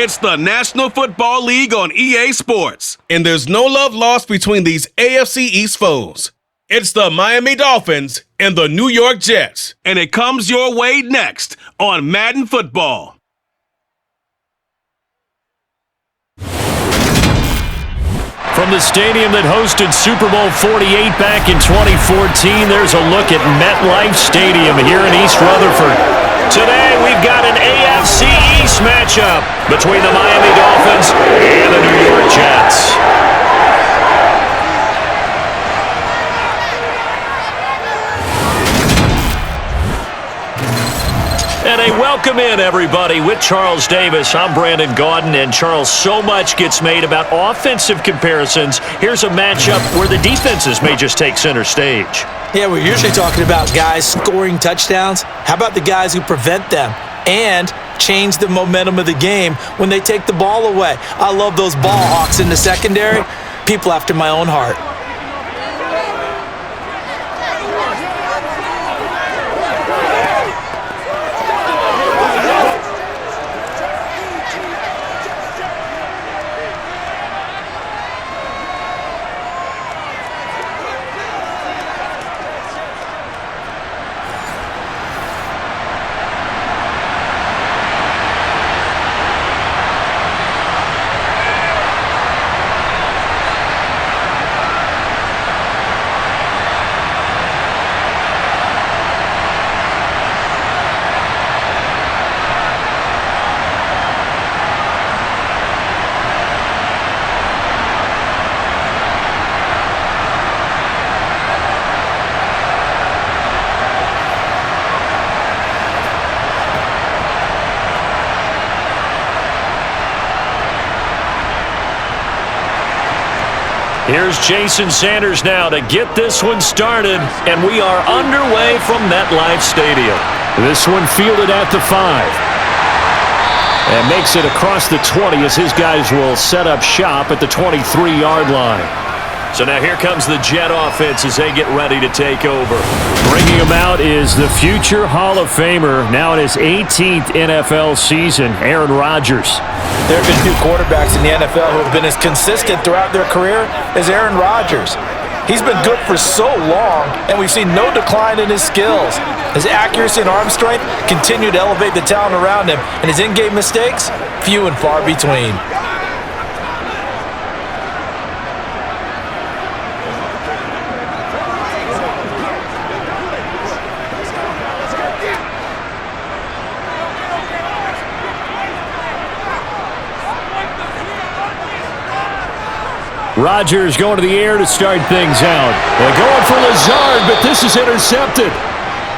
It's the National Football League on EA Sports, and there's no love lost between these AFC East foes. It's the Miami Dolphins and the New York Jets, and it comes your way next on Madden Football. From the stadium that hosted Super Bowl 48 back in 2014, there's a look at MetLife Stadium here in East Rutherford. Today, we've got an AFC East matchup between the Miami Dolphins and the New York Jets. And a welcome in, everybody, with Charles Davis. I'm Brandon Gaudin, and Charles, so much gets made about offensive comparisons. Here's a matchup where the defenses may just take center stage. Yeah, we're usually talking about guys scoring touchdowns. How about the guys who prevent them and change the momentum of the game when they take the ball away? I love those ball hawks in the secondary. People after my own heart. Here's Jason Sanders now to get this one started, and we are underway from MetLife Stadium. This one fielded at the 5. And makes it across the 20 as his guys will set up shop at the 23-yard line. So now here comes the Jet offense as they get ready to take over. Bringing him out is the future Hall of Famer, now in his 18th NFL season, Aaron Rodgers. There have been few quarterbacks in the NFL who have been as consistent throughout their career as Aaron Rodgers. He's been good for so long, and we've seen no decline in his skills. His accuracy and arm strength continue to elevate the talent around him, and his in-game mistakes, few and far between. Rodgers going to the air to start things out. They're going for Lazard, but this is intercepted.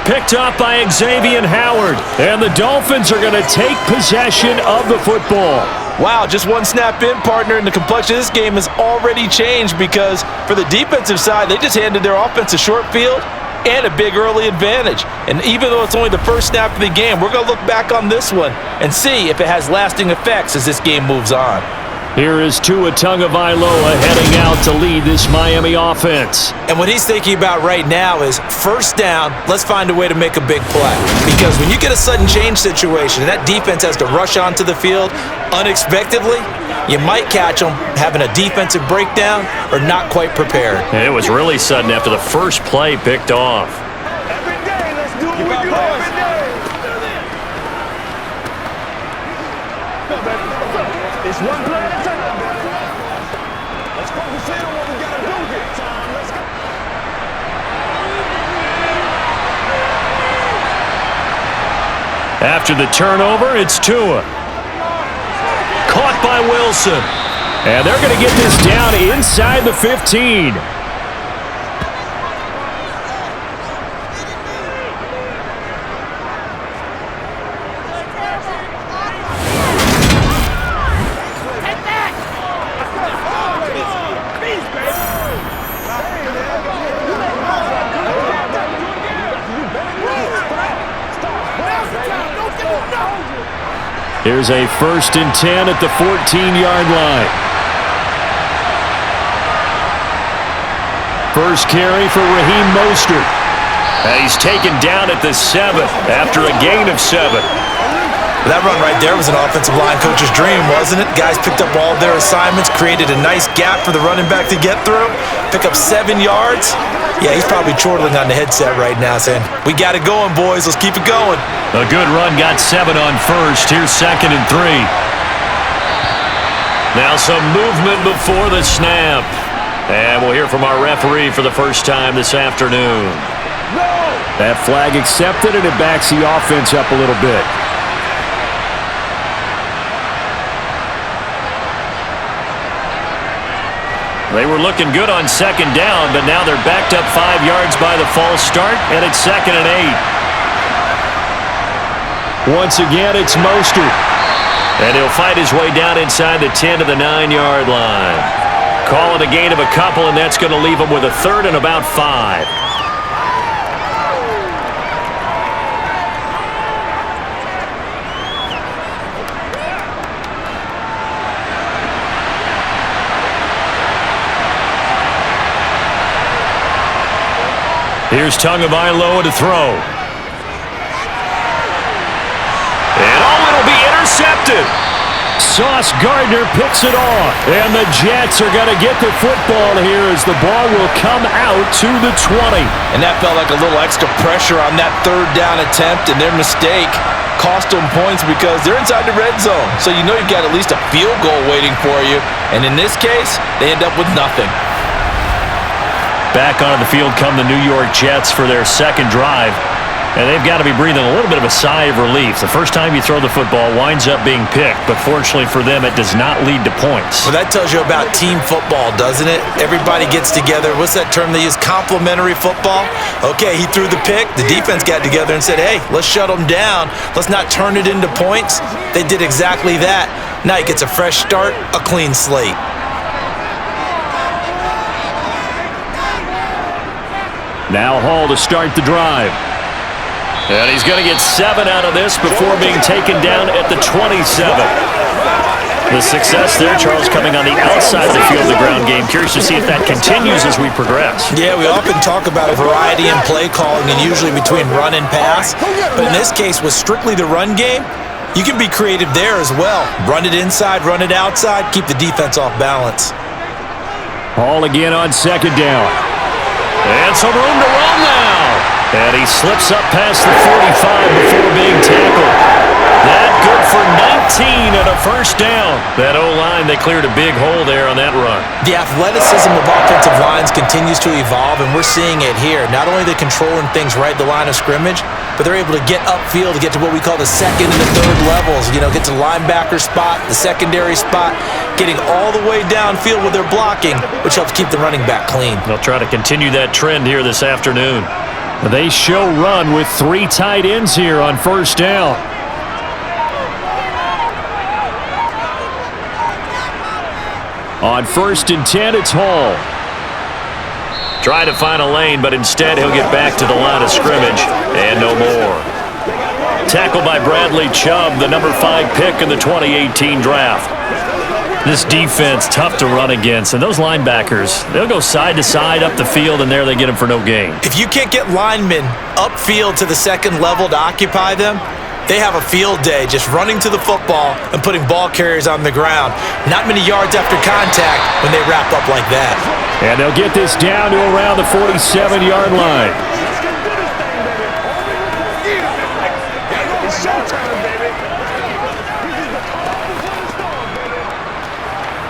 Picked up by Xavier Howard. And the Dolphins are going to take possession of the football. Wow, just one snap in, partner, and the complexion of this game has already changed because for the defensive side, they just handed their offense a short field and a big early advantage. And even though it's only the first snap of the game, we're going to look back on this one and see if it has lasting effects as this game moves on. Here is Tua Tagovailoa heading out to lead this Miami offense. And what he's thinking about right now is first down, let's find a way to make a big play. Because when you get a sudden change situation and that defense has to rush onto the field unexpectedly, you might catch them having a defensive breakdown or not quite prepared. It was really sudden after the first play picked off. Every day, let's do what we do every day. It's one play at a time. Let's focus in on what we got to do here. Time, let's go. After the turnover, it's Tua. Caught by Wilson. And they're going to get this down inside the 15. Here's a 1st and 10 at the 14-yard line. First carry for Raheem Mostert. And he's taken down at the 7 after a gain of 7. That run right there was an offensive line coach's dream, wasn't it? Guys picked up all their assignments, created a nice gap for the running back to get through, pick up 7 yards. Yeah, he's probably chortling on the headset right now saying, we got it going, boys. Let's keep it going. A good run got 7 on first. Here's 2nd and 3. Now some movement before the snap. And we'll hear from our referee for the first time this afternoon. That flag accepted, and it backs the offense up a little bit. They were looking good on 2nd down, but now they're backed up 5 yards by the false start, and it's 2nd and 8. Once again, it's Mostert. And he'll fight his way down inside the 10 to the 9-yard line. Call it a gain of a couple, and that's going to leave him with a 3rd and about 5. Here's Tagovailoa to throw. And it'll be intercepted. Sauce Gardner picks it off. And the Jets are going to get the football here as the ball will come out to the 20. And that felt like a little extra pressure on that 3rd down attempt, and their mistake cost them points because they're inside the red zone. So you know you've got at least a field goal waiting for you. And in this case, they end up with nothing. Back onto the field come the New York Jets for their 2nd drive. And they've got to be breathing a little bit of a sigh of relief. The first time you throw the football winds up being picked, but fortunately for them, it does not lead to points. Well, that tells you about team football, doesn't it? Everybody gets together. What's that term they use? Complementary football? Okay, he threw the pick. The defense got together and said, hey, let's shut them down. Let's not turn it into points. They did exactly that. Now he gets a fresh start, a clean slate. Now Hall to start the drive. And he's going to get 7 out of this before being taken down at the 27. The success there, Charles, coming on the outside of the field, the ground game. Curious to see if that continues as we progress. Yeah, we often talk about a variety in play calling and usually between run and pass. But in this case, with strictly the run game, you can be creative there as well. Run it inside, run it outside, keep the defense off balance. Hall again on 2nd down. And some room to run now. And he slips up past the 45 before being tackled. That good for 19 and a 1st down. That O-line, they cleared a big hole there on that run. The athleticism of offensive lines continues to evolve, and we're seeing it here. Not only are they controlling things right at the line of scrimmage, but they're able to get upfield to get to what we call the 2nd and the 3rd levels. You know, get to the linebacker spot, the secondary spot, getting all the way downfield with their blocking, which helps keep the running back clean. They'll try to continue that trend here this afternoon. They show run with 3 tight ends here on 1st down. On 1st and 10, it's Hall. Try to find a lane, but instead he'll get back to the line of scrimmage, and no more. Tackled by Bradley Chubb, the number 5 pick in the 2018 draft. This defense, tough to run against, and those linebackers, they'll go side to side up the field, and there they get them for no gain. If you can't get linemen upfield to the 2nd level to occupy them, they have a field day just running to the football and putting ball carriers on the ground. Not many yards after contact when they wrap up like that. And they'll get this down to around the 47-yard line. It's showtime, baby.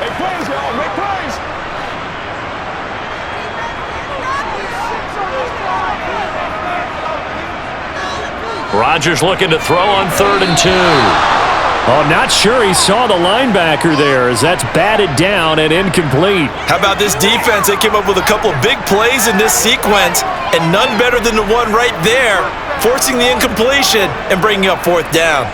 Make plays, y'all. Make plays. Rodgers looking to throw on 3rd and 2. Oh, not sure he saw the linebacker there as that's batted down and incomplete. How about this defense? They came up with a couple of big plays in this sequence, and none better than the one right there, forcing the incompletion and bringing up 4th down.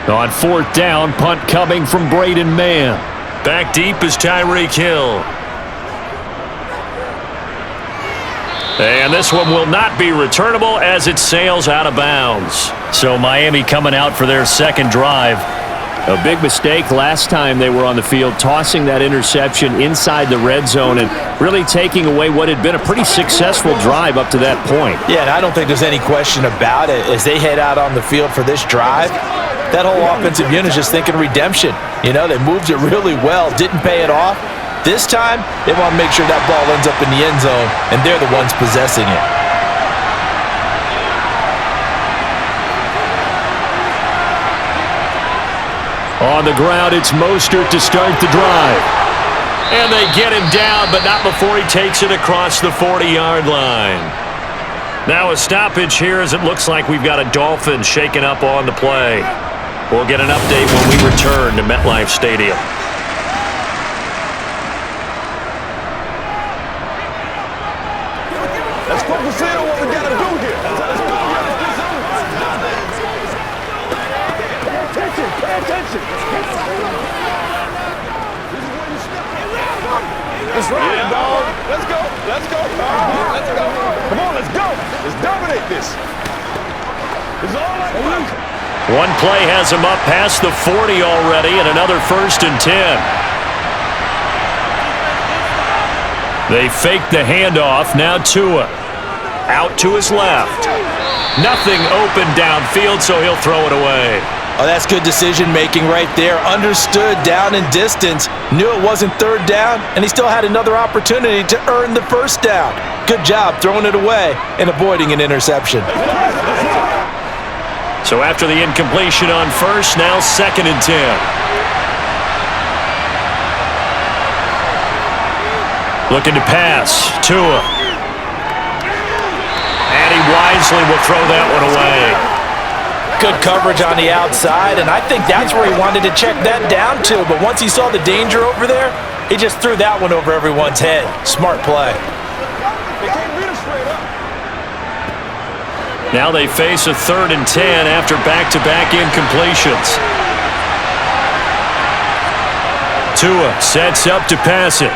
On 4th down, punt coming from Braden Mann. Back deep is Tyreek Hill. And this one will not be returnable as it sails out of bounds. So Miami coming out for their 2nd drive. A big mistake last time they were on the field, tossing that interception inside the red zone and really taking away what had been a pretty successful drive up to that point. Yeah, and I don't think there's any question about it. As they head out on the field for this drive, that whole offensive unit is just thinking redemption. You know, they moved it really well, didn't pay it off. This time, they want to make sure that ball ends up in the end zone, and they're the ones possessing it. On the ground, it's Mostert to start the drive. And they get him down, but not before he takes it across the 40-yard line. Now a stoppage here as it looks like we've got a Dolphins shaking up on the play. We'll get an update when we return to MetLife Stadium. Let's focus in on what we got to do here. Pay attention. It's right, dog. Let's go. Let's go. Let's go. Come on, let's go. Let's dominate this. It's all like work. One play has him up past the 40 already, and another 1st and 10. They fake the handoff. Now Tua out to his left. Nothing open downfield, so he'll throw it away. Oh, that's good decision-making right there. Understood down and distance. Knew it wasn't third down, and he still had another opportunity to earn the first down. Good job throwing it away and avoiding an interception. So after the incompletion on first, now 2nd and 10. Looking to pass. Tua. And he wisely will throw that one away. Good coverage on the outside, and I think that's where he wanted to check that down to. But once he saw the danger over there, he just threw that one over everyone's head. Smart play. They can't beat us straight up. Now they face a 3rd and 10 after back-to-back incompletions. Tua sets up to pass it.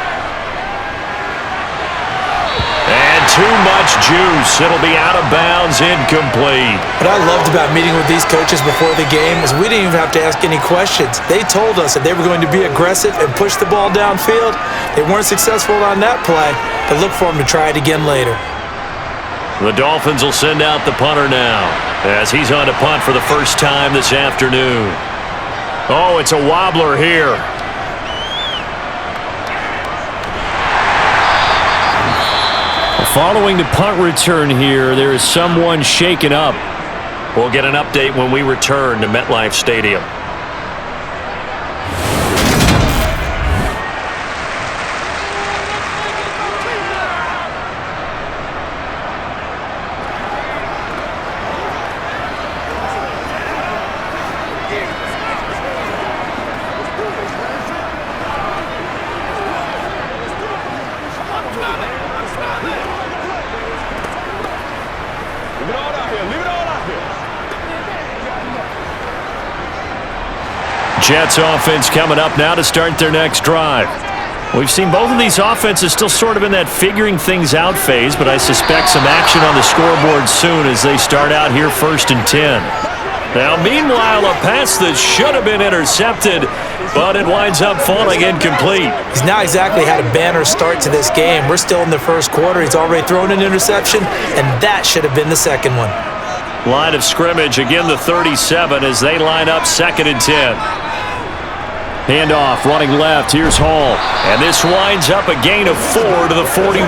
And too much juice. It'll be out of bounds, incomplete. What I loved about meeting with these coaches before the game is we didn't even have to ask any questions. They told us that they were going to be aggressive and push the ball downfield. They weren't successful on that play, but look for them to try it again later. The Dolphins will send out the punter now as he's on to punt for the first time this afternoon. Oh, it's a wobbler here. Following the punt return here, there is someone shaken up. We'll get an update when we return to MetLife Stadium. Jets offense coming up now to start their next drive. We've seen both of these offenses still sort of in that figuring things out phase, but I suspect some action on the scoreboard soon as they start out here 1st and 10. Now, meanwhile, a pass that should have been intercepted, but it winds up falling incomplete. He's not exactly had a banner start to this game. We're still in the first quarter. He's already thrown an interception, and that should have been the second one. Line of scrimmage, again the 37 as they line up 2nd and 10. Handoff, running left. Here's Hall. And this winds up a gain of 4 to the 41.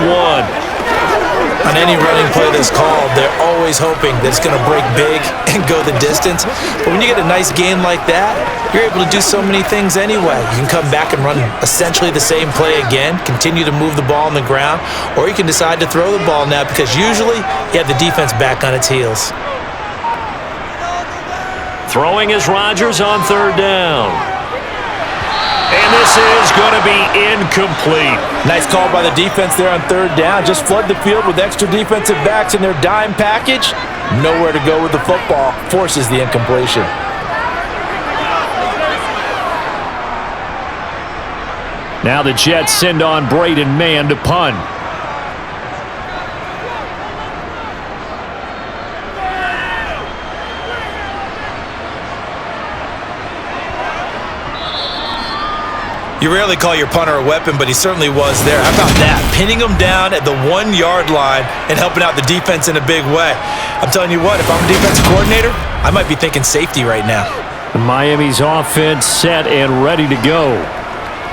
On any running play that's called, they're always hoping that it's going to break big and go the distance. But when you get a nice gain like that, you're able to do so many things anyway. You can come back and run essentially the same play again, continue to move the ball on the ground, or you can decide to throw the ball now because usually you have the defense back on its heels. Throwing is Rodgers on 3rd down. And this is going to be incomplete. Nice call by the defense there on 3rd down. Just flood the field with extra defensive backs in their dime package. Nowhere to go with the football. Forces the incompletion. Now the Jets send on Braden Mann to punt. You rarely call your punter a weapon, but he certainly was there. How about that? Pinning him down at the 1-yard line and helping out the defense in a big way. I'm telling you what, if I'm a defensive coordinator, I might be thinking safety right now. Miami's offense set and ready to go.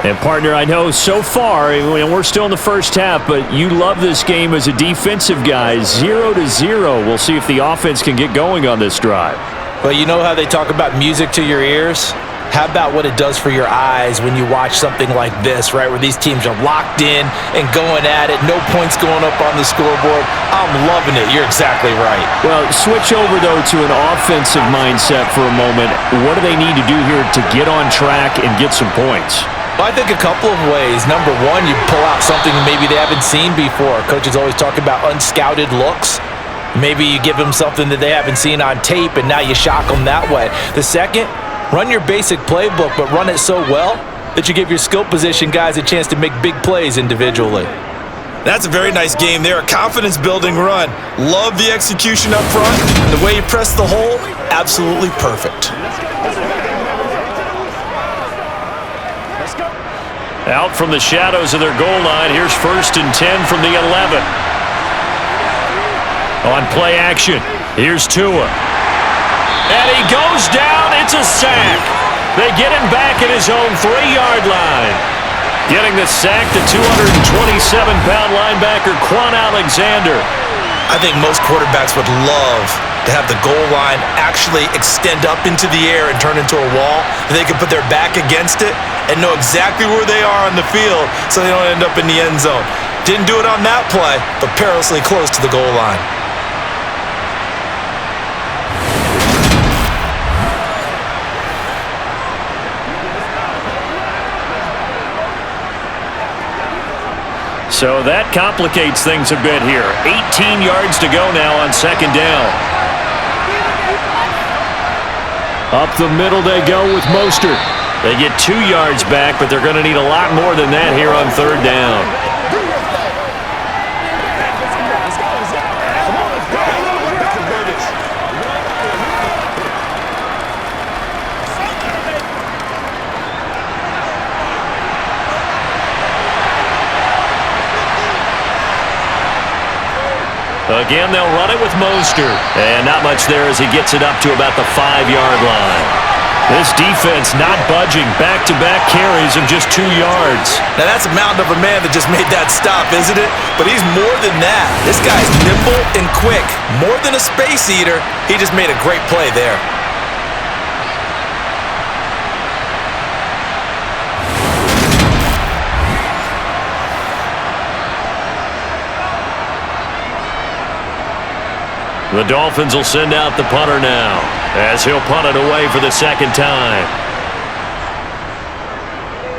And, partner, I know so far, and we're still in the first half, but you love this game as a defensive guy. 0-0. We'll see if the offense can get going on this drive. But you know how they talk about music to your ears? How about what it does for your eyes when you watch something like this, right, where these teams are locked in and going at it, no points going up on the scoreboard? I'm loving it. You're exactly right. Well, switch over, though, to an offensive mindset for a moment. What do they need to do here to get on track and get some points? Well, I think a couple of ways. Number one, you pull out something maybe they haven't seen before. Coaches always talk about unscouted looks. Maybe you give them something that they haven't seen on tape, and now you shock them that way. The second, run your basic playbook, but run it so well that you give your skill position guys a chance to make big plays individually. That's a very nice game there. A confidence-building run. Love the execution up front. The way you press the hole, absolutely perfect. Out from the shadows of their goal line. Here's 1st and 10 from the 11. On play action, here's Tua. And he goes down. It's a sack. They get him back at his own 3-yard line. Getting the sack to 227-pound linebacker Quan Alexander. I think most quarterbacks would love to have the goal line actually extend up into the air and turn into a wall. They could put their back against it and know exactly where they are on the field so they don't end up in the end zone. Didn't do it on that play, but perilously close to the goal line. So that complicates things a bit here. 18 yards to go now on 2nd down. Up the middle they go with Mostert. They get 2 yards back, but they're going to need a lot more than that here on 3rd down. Again, they'll run it with Mostert. And not much there as he gets it up to about the 5-yard line. This defense not budging. Back-to-back carries of just 2 yards. Now, that's a mountain of a man that just made that stop, isn't it? But he's more than that. This guy's nimble and quick. More than a space eater. He just made a great play there. The Dolphins will send out the punter now as he'll punt it away for the 2nd time.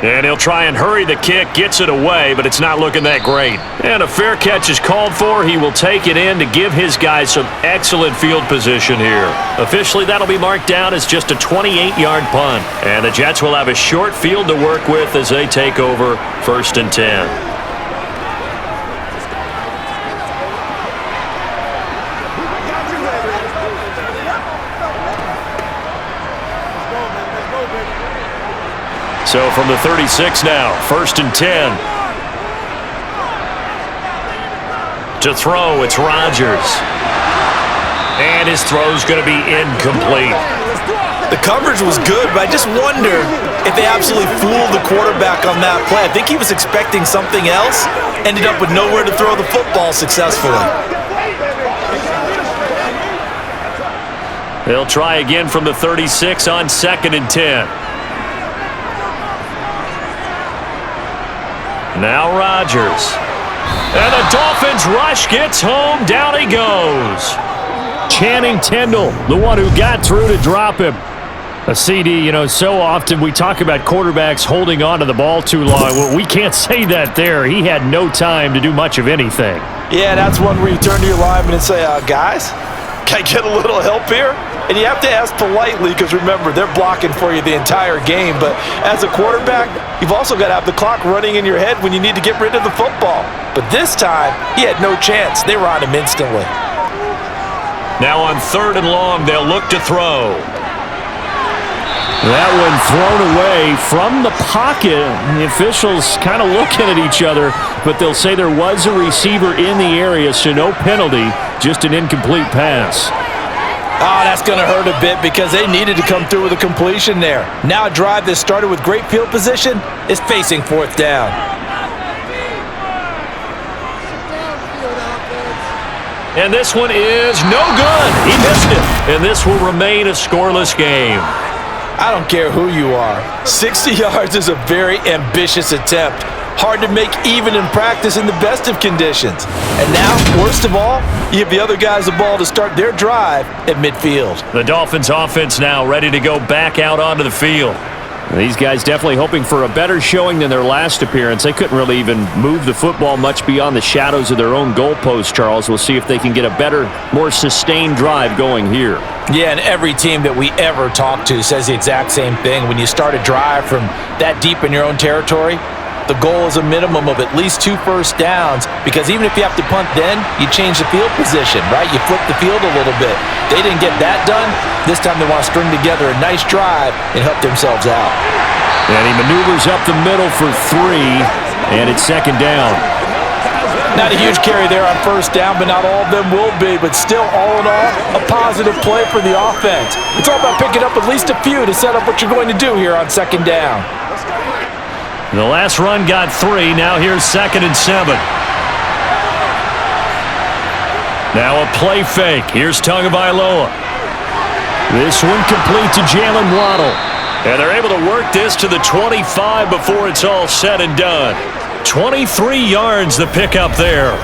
And he'll try and hurry the kick, gets it away, but it's not looking that great. And a fair catch is called for. He will take it in to give his guys some excellent field position here. Officially, that'll be marked down as just a 28-yard punt. And the Jets will have a short field to work with as they take over 1st and 10. So from the 36 now, 1st and 10. To throw, it's Rodgers. And his throw's going to be incomplete. The coverage was good, but I just wonder if they absolutely fooled the quarterback on that play. I think he was expecting something else, ended up with nowhere to throw the football successfully. They'll try again from the 36 on 2nd and 10. Now Rodgers. And the Dolphins rush gets home. Down he goes. Channing Tindall, the one who got through to drop him. A CD, you know, so often we talk about quarterbacks holding on to the ball too long. Well, we can't say that there. He had no time to do much of anything. Yeah, that's one where you turn to your lineman and say, guys, can I get a little help here? And you have to ask politely because, remember, they're blocking for you the entire game. But as a quarterback, you've also got to have the clock running in your head when you need to get rid of the football. But this time, he had no chance. They were on him instantly. Now on 3rd and long, they'll look to throw. That one thrown away from the pocket. The officials kind of looking at each other, but they'll say there was a receiver in the area, so no penalty, just an incomplete pass. Oh, that's going to hurt a bit because they needed to come through with a completion there. Now a drive that started with great field position is facing fourth down. And this one is no good. He missed it. And this will remain a scoreless game. I don't care who you are. 60 yards is a very ambitious attempt. Hard to make even in practice in the best of conditions. And now, worst of all, you give the other guys the ball to start their drive at midfield. The Dolphins offense now ready to go back out onto the field. These guys definitely hoping for a better showing than their last appearance. They couldn't really even move the football much beyond the shadows of their own goalpost, Charles. We'll see if they can get a better, more sustained drive going here. Yeah, and every team that we ever talk to says the exact same thing. When you start a drive from that deep in your own territory, the goal is a minimum of at least 2 first downs, because even if you have to punt then, you change the field position, right? You flip the field a little bit. They didn't get that done. This time they want to string together a nice drive and help themselves out. And he maneuvers up the middle for 3, and it's second down. Not a huge carry there on first down, but not all of them will be. But still, all in all, a positive play for the offense. It's all about picking up at least a few to set up what you're going to do here on second down. The last run got 3. Now here's 2nd and 7. Now a play fake. Here's Tagovailoa. This one complete to Jalen Waddle. And they're able to work this to the 25 before it's all said and done. 23 yards the pickup there.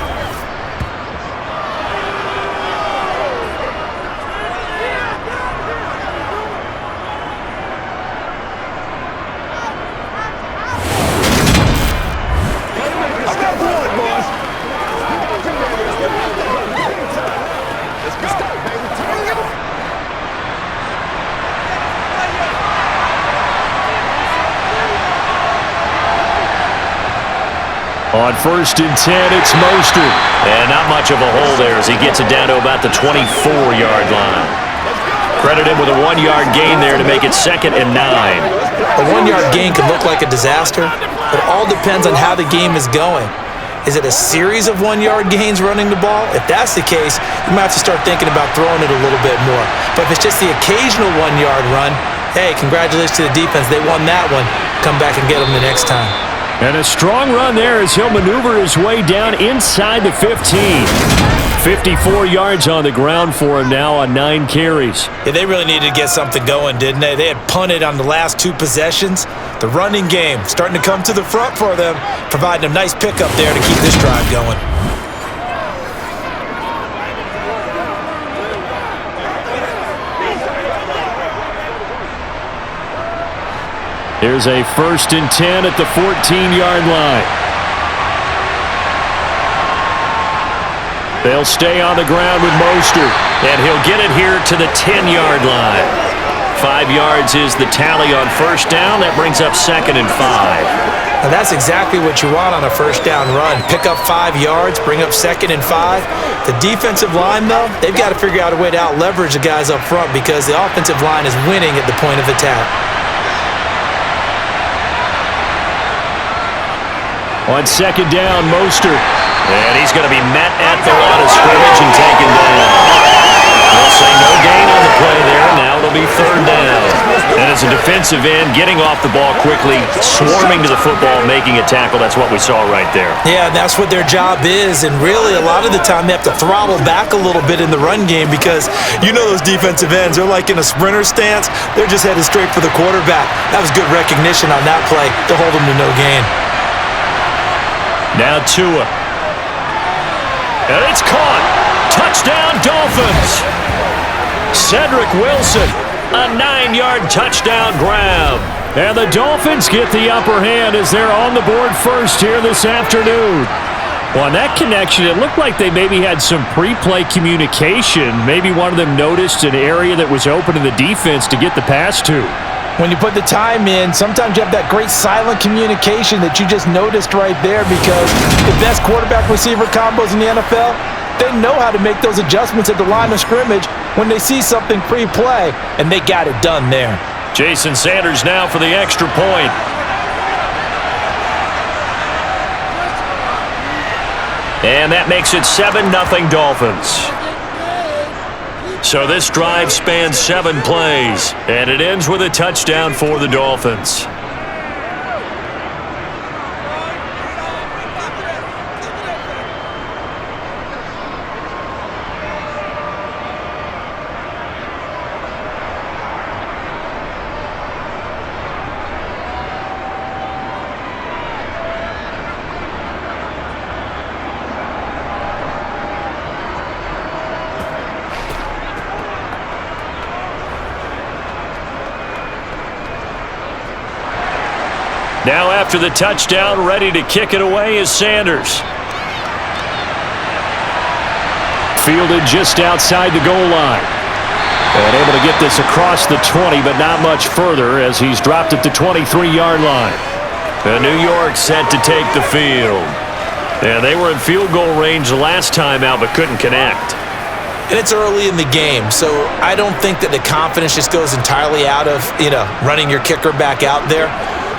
On 1st and 10, it's Mostert. And not much of a hole there as he gets it down to about the 24-yard line. Credit him with a 1-yard gain there to make it 2nd and 9. A 1-yard gain can look like a disaster, but it all depends on how the game is going. Is it a series of 1-yard gains running the ball? If that's the case, you might have to start thinking about throwing it a little bit more. But if it's just the occasional 1-yard run, hey, congratulations to the defense. They won that one. Come back and get them the next time. And a strong run there as he'll maneuver his way down inside the 15. 54 yards on the ground for him now on 9 carries. Yeah, they really needed to get something going, didn't they? They had punted on the last 2 possessions. The running game starting to come to the front for them, providing a nice pickup there to keep this drive going. Here's a 1st and 10 at the 14-yard line. They'll stay on the ground with Mostert. And he'll get it here to the 10-yard line. 5 yards is the tally on first down. That brings up 2nd and 5. Now that's exactly what you want on a first down run. Pick up 5 yards, bring up 2nd and 5. The defensive line, though, they've got to figure out a way to out-leverage the guys up front because the offensive line is winning at the point of attack. On 2nd down, Mostert. And he's going to be met at the line of scrimmage and taken down. They'll say no gain on the play there. Now it'll be 3rd down. And as a defensive end, getting off the ball quickly, swarming to the football, making a tackle. That's what we saw right there. Yeah, that's what their job is. And really, a lot of the time, they have to throttle back a little bit in the run game because you know those defensive ends, they're like in a sprinter stance. They're just headed straight for the quarterback. That was good recognition on that play to hold them to no gain. Now Tua. And it's caught. Touchdown, Dolphins. Cedric Wilson, a 9-yard touchdown grab. And the Dolphins get the upper hand as they're on the board first here this afternoon. Well, on that connection, it looked like they maybe had some pre-play communication. Maybe one of them noticed an area that was open in the defense to get the pass to. When you put the time in, sometimes you have that great silent communication that you just noticed right there because the best quarterback-receiver combos in the NFL, they know how to make those adjustments at the line of scrimmage when they see something pre-play, and they got it done there. Jason Sanders now for the extra point. And that makes it 7-0 Dolphins. So this drive spans 7 plays, and it ends with a touchdown for the Dolphins. Now after the touchdown, ready to kick it away is Sanders. Fielded just outside the goal line. And able to get this across the 20, but not much further as he's dropped at the 23-yard line. And New York set to take the field. And they were in field goal range last time out, but couldn't connect. And it's early in the game, so I don't think that the confidence just goes entirely out of, running your kicker back out there.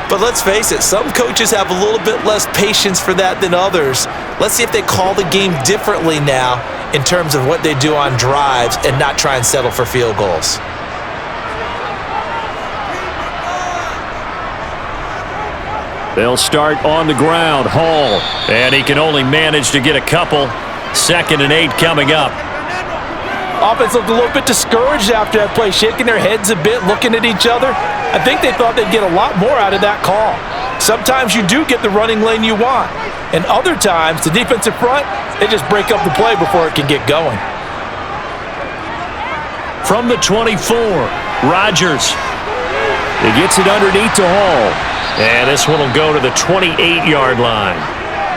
But let's face it, some coaches have a little bit less patience for that than others. Let's see if they call the game differently now in terms of what they do on drives and not try and settle for field goals. They'll start on the ground. Hall, and he can only manage to get a couple. 2nd and 8 coming up. Offense looked a little bit discouraged after that play, shaking their heads a bit, looking at each other. I think they thought they'd get a lot more out of that call. Sometimes you do get the running lane you want, and other times, the defensive front, they just break up the play before it can get going. From the 24, Rodgers. He gets it underneath to Hall. And this one will go to the 28-yard line.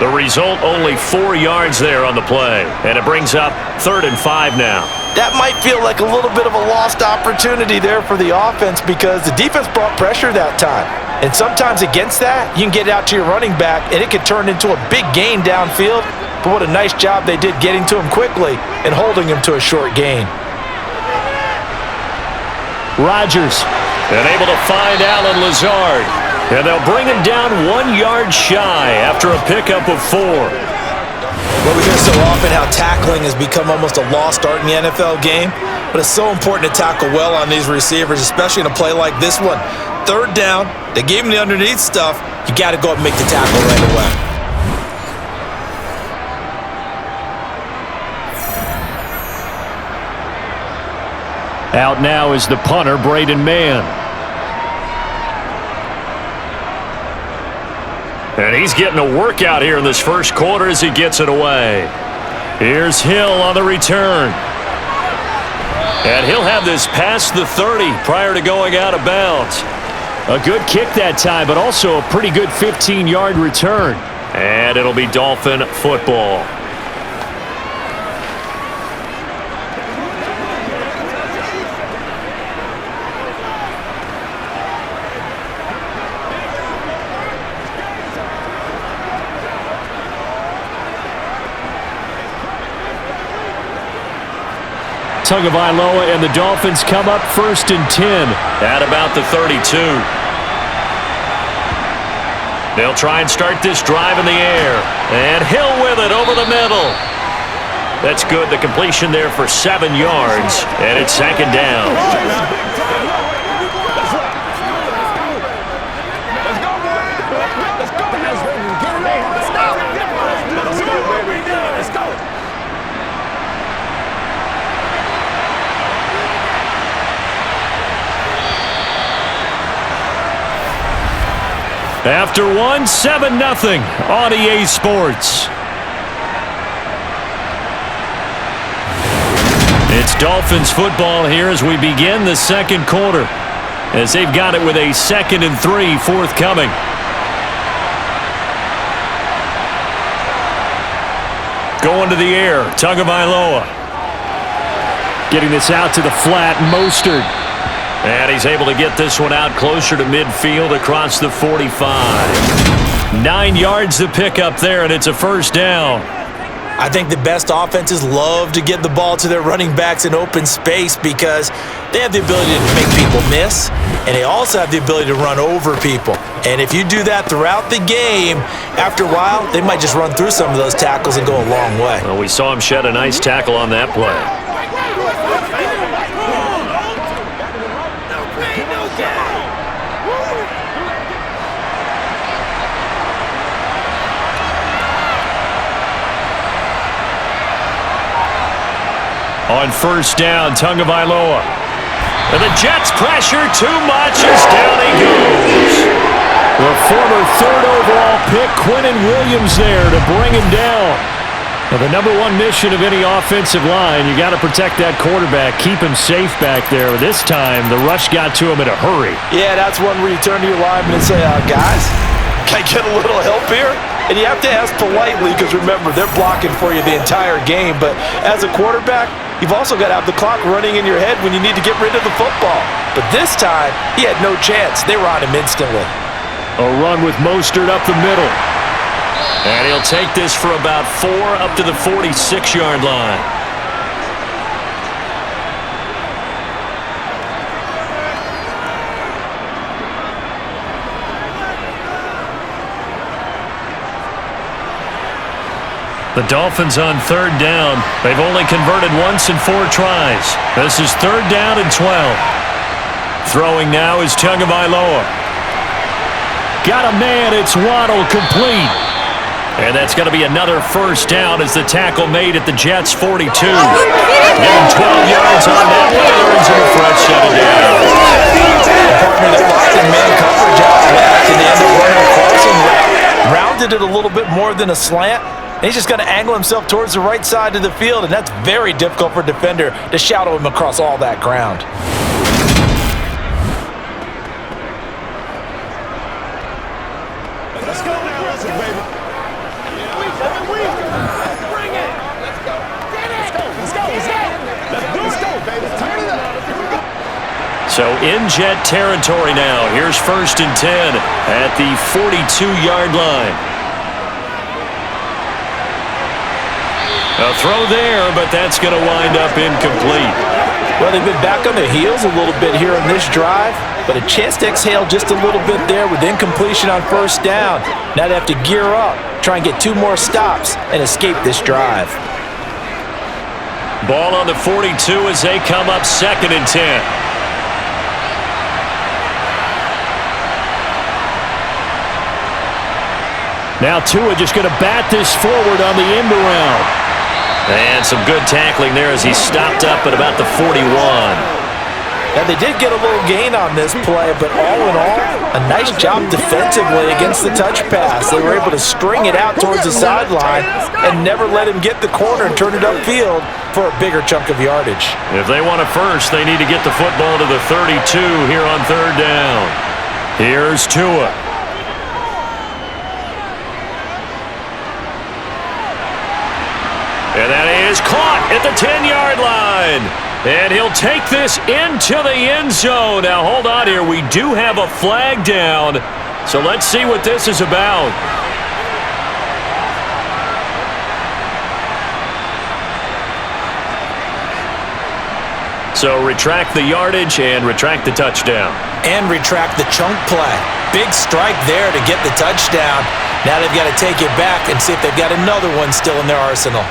The result, only 4 yards there on the play. And it brings up 3rd and 5 now. That might feel like a little bit of a lost opportunity there for the offense because the defense brought pressure that time. And sometimes against that, you can get it out to your running back, and it can turn into a big gain downfield. But what a nice job they did getting to him quickly and holding him to a short gain. Rodgers. And able to find Allen Lazard. And they'll bring him down 1 yard shy after a pickup of 4. Well, we hear so often how tackling has become almost a lost art in the NFL game, but it's so important to tackle well on these receivers, especially in a play like this one. 3rd down, they gave him the underneath stuff. You got to go up and make the tackle right away. Out now is the punter, Braden Mann. And he's getting a workout here in this first quarter as he gets it away. Here's Hill on the return. And he'll have this past the 30 prior to going out of bounds. A good kick that time, but also a pretty good 15-yard return. And it'll be Dolphin football. Tagovailoa and the Dolphins come up 1st and 10. At about the 32. They'll try and start this drive in the air. And Hill with it over the middle. That's good. The completion there for 7 yards. And it's 2nd down. After one, 7-0 on EA Sports. It's Dolphins football here as we begin the second quarter, as they've got it with a 2nd and 3 forthcoming. Going to the air, Tagovailoa. Getting this out to the flat, Mostert. And he's able to get this one out closer to midfield across the 45. 9 yards to pick up there, and it's a 1st down. I think the best offenses love to get the ball to their running backs in open space because they have the ability to make people miss, and they also have the ability to run over people. And if you do that throughout the game, after a while, they might just run through some of those tackles and go a long way. Well, we saw him shed a nice tackle on that play. On first down, Tagovailoa. And the Jets pressure too much as down he goes. The former third overall pick, Quinnen Williams, there to bring him down. Now, the number one mission of any offensive line, you got to protect that quarterback, keep him safe back there. This time, the rush got to him in a hurry. Yeah, that's one where you turn to your lineman and say, guys, can I get a little help here? And you have to ask politely because, remember, they're blocking for you the entire game. But as a quarterback, you've also got to have the clock running in your head when you need to get rid of the football. But this time, he had no chance. They were on him instantly. A run with Mostert up the middle. And he'll take this for about 4 up to the 46-yard line. The Dolphins on third down. They've only converted once in 4 tries. This is third down and 12. Throwing now is Tagovailoa. Got a man, it's Waddle, complete. And that's going to be another first down as the tackle made at the Jets' 42. Getting 12 yards on that one, earns him a fresh set of downs. Partner that locked in man coverage out left, and they end up running a crossing route. Rounded it a little bit more than a slant. He's just going to angle himself towards the right side of the field, and that's very difficult for a defender to shadow him across all that ground. Let's go now, listen, baby. Bring it. Let's go. Let's go, baby. Turn it up. Here we go. So in Jet territory now. Here's first and 10 at the 42-yard line. A throw there, but that's going to wind up incomplete. Well, they've been back on their heels a little bit here on this drive, but a chance to exhale just a little bit there with incompletion on first down. Now they have to gear up, try and get 2 more stops, and escape this drive. Ball on the 42 as they come up second and 10. Now Tua just going to bat this forward on the end around. And some good tackling there as he stopped up at about the 41. Now, they did get a little gain on this play, but all in all, a nice job defensively against the touch pass. They were able to string it out towards the sideline and never let him get the corner and turn it upfield for a bigger chunk of yardage. If they want it first, they need to get the football to the 32 here on third down. Here's Tua. And that is caught at the 10-yard line. And he'll take this into the end zone. Now, hold on here. We do have a flag down. So let's see what this is about. So retract the yardage and retract the touchdown. And retract the chunk play. Big strike there to get the touchdown. Now they've got to take it back and see if they've got another one still in their arsenal.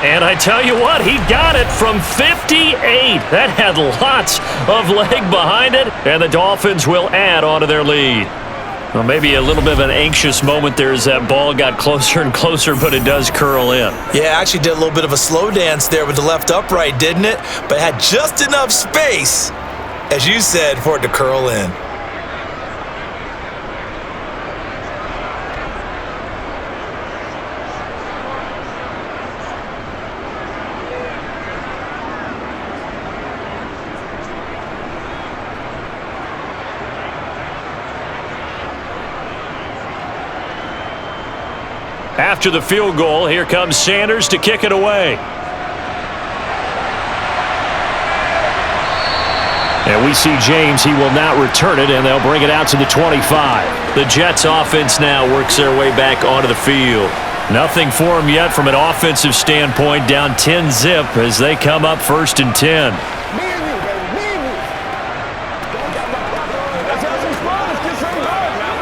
And I tell you what, he got it from 58. That had lots of leg behind it, and the Dolphins will add on to their lead. Well, maybe a little bit of an anxious moment there as that ball got closer and closer, but it does curl in. Yeah, actually did a little bit of a slow dance there with the left upright, didn't it? But had just enough space, as you said, for it to curl in. After the field goal, here comes Sanders to kick it away. And we see James. He will not return it, and they'll bring it out to the 25. The Jets offense now works their way back onto the field. Nothing for him yet from an offensive standpoint. Down 10-zip as they come up 1st and 10. Me and you, baby. Me and you. Let's have some fun. Let's get some love, man.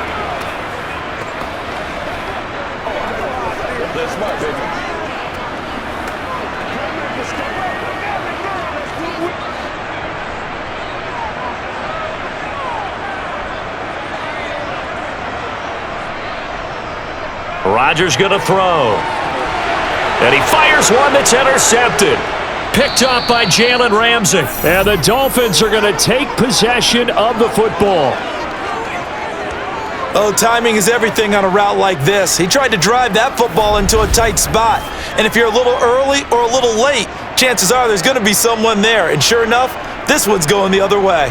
Let's smart, baby. Rodgers going to throw. And he fires one that's intercepted. Picked up by Jalen Ramsey. And the Dolphins are going to take possession of the football. Oh, timing is everything on a route like this. He tried to drive that football into a tight spot. And if you're a little early or a little late, chances are there's going to be someone there. And sure enough, this one's going the other way.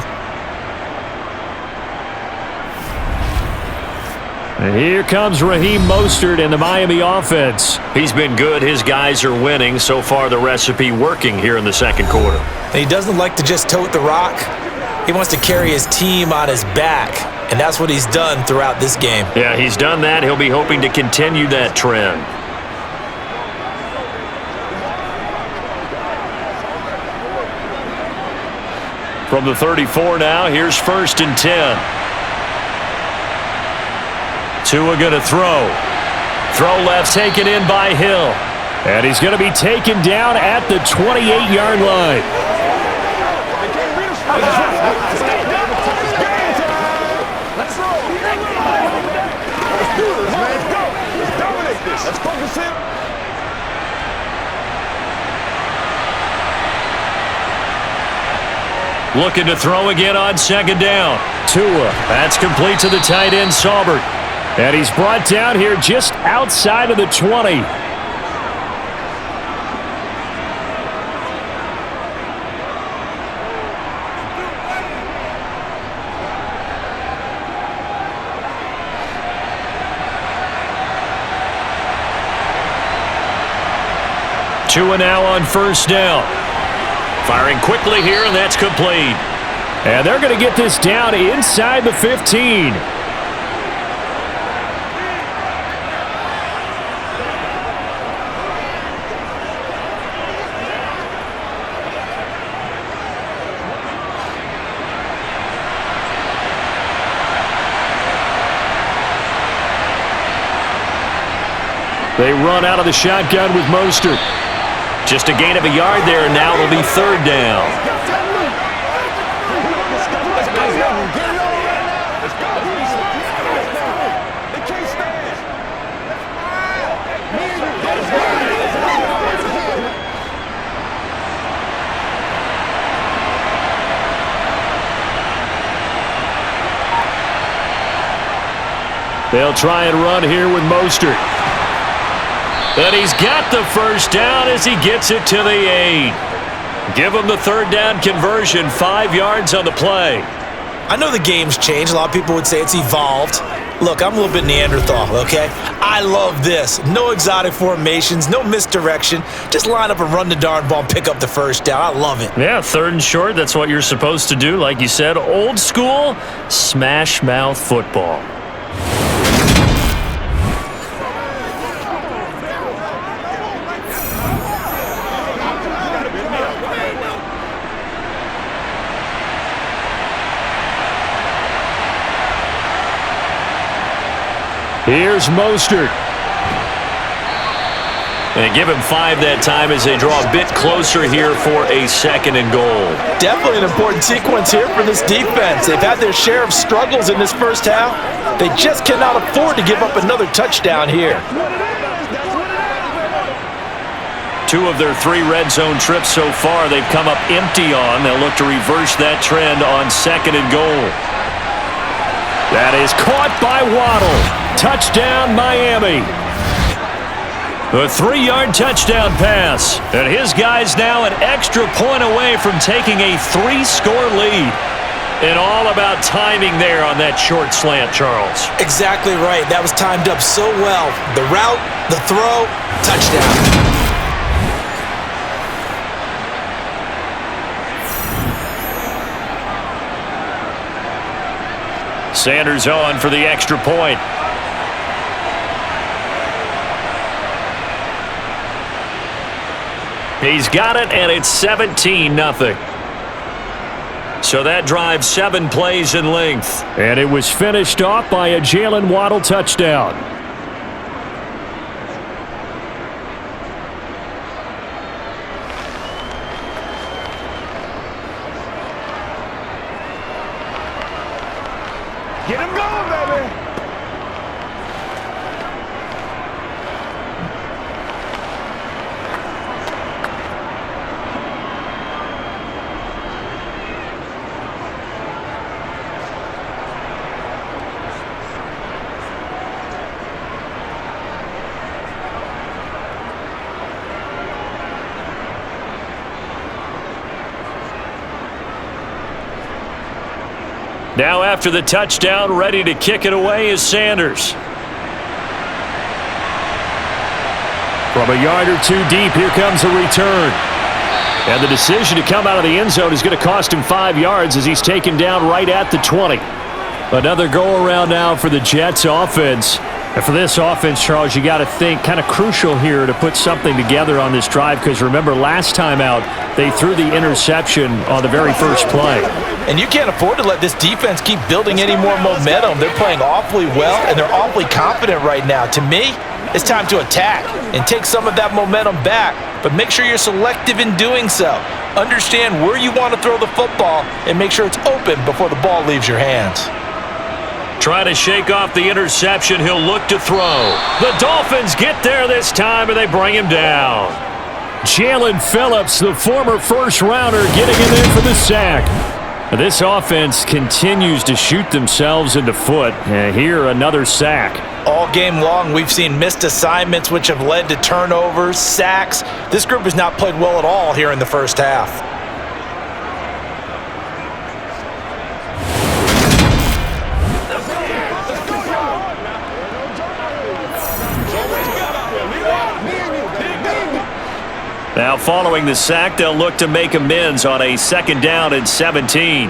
And here comes Raheem Mostert in the Miami offense. He's been good. His guys are winning. So far, the recipe working here in the second quarter. And he doesn't like to just tote the rock. He wants to carry his team on his back. And that's what he's done throughout this game. Yeah, he's done that. He'll be hoping to continue that trend. From the 34 now, here's 1st and 10. Tua going to throw. Throw left, taken in by Hill. And he's going to be taken down at the 28-yard line. Let's roll. Let's do this, man. Let's go. Let's dominate this. Let's focus in. Looking to throw again on 2nd down. Tua. That's complete to the tight end, Saubert. And he's brought down here just outside of the 20. Tua now on 1st down. Firing quickly here, and that's complete. And they're going to get this down inside the 15. They run out of the shotgun with Mostert. Just a gain of a yard there, and now it'll be 3rd down. They'll try and run here with Mostert. And he's got the 1st down as he gets it to the 8. Give him the 3rd down conversion, 5 yards on the play. I know the game's changed. A lot of people would say it's evolved. Look, I'm a little bit Neanderthal, okay? I love this. No exotic formations, no misdirection. Just line up and run the darn ball and pick up the 1st down. I love it. Yeah, 3rd and short, that's what you're supposed to do. Like you said, old school, smash mouth football. Here's Mostert. And give him 5 that time as they draw a bit closer here for a 2nd and goal. Definitely an important sequence here for this defense. They've had their share of struggles in this first half. They just cannot afford to give up another touchdown here. 2 of their 3 red zone trips so far they've come up empty on. They'll look to reverse that trend on 2nd and goal. That is caught by Waddle. Touchdown, Miami. A 3-yard touchdown pass. And his guys now an extra point away from taking a 3-score lead. And all about timing there on that short slant, Charles. Exactly right. That was timed up so well. The route, the throw, touchdown. Sanders on for the extra point. He's got it, and it's 17-0. So that drive 7 plays in length. And it was finished off by a Jalen Waddle touchdown. Get him going, baby. Now after the touchdown, ready to kick it away is Sanders. From a yard or two deep, here comes a return. And the decision to come out of the end zone is going to cost him 5 yards as he's taken down right at the 20. Another go-around now for the Jets offense. And for this offense, Charles, you got to think kind of crucial here to put something together on this drive because remember last time out, they threw the interception on the very first play. And you can't afford to let this defense keep building any more momentum. They're playing awfully well, and they're awfully confident right now. To me, it's time to attack and take some of that momentum back, but make sure you're selective in doing so. Understand where you want to throw the football and make sure it's open before the ball leaves your hands. Trying to shake off the interception, he'll look to throw. The Dolphins get there this time, and they bring him down. Jalen Phillips, the former first-rounder, getting in there for the sack. This offense continues to shoot themselves in the foot. Here, another sack. All game long, we've seen missed assignments which have led to turnovers, sacks. This group has not played well at all here in the first half. Now following the sack, they'll look to make amends on a 2nd down and 17.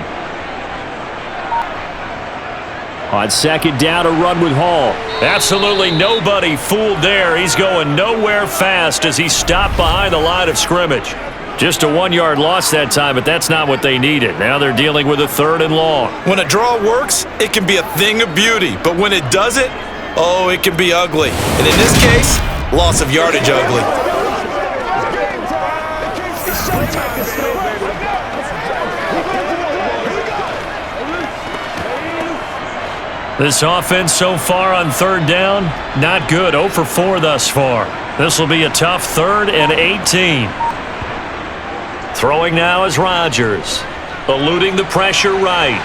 On 2nd down, a run with Hall. Absolutely nobody fooled there. He's going nowhere fast as he stopped behind the line of scrimmage. Just a 1-yard loss that time, but that's not what they needed. Now they're dealing with a 3rd and long. When a draw works, it can be a thing of beauty. But when it doesn't, oh, it can be ugly. And in this case, loss of yardage ugly. This offense so far on 3rd down, not good. 0 for 4 thus far. This will be a tough 3rd and 18. Throwing now is Rodgers. Eluding the pressure right.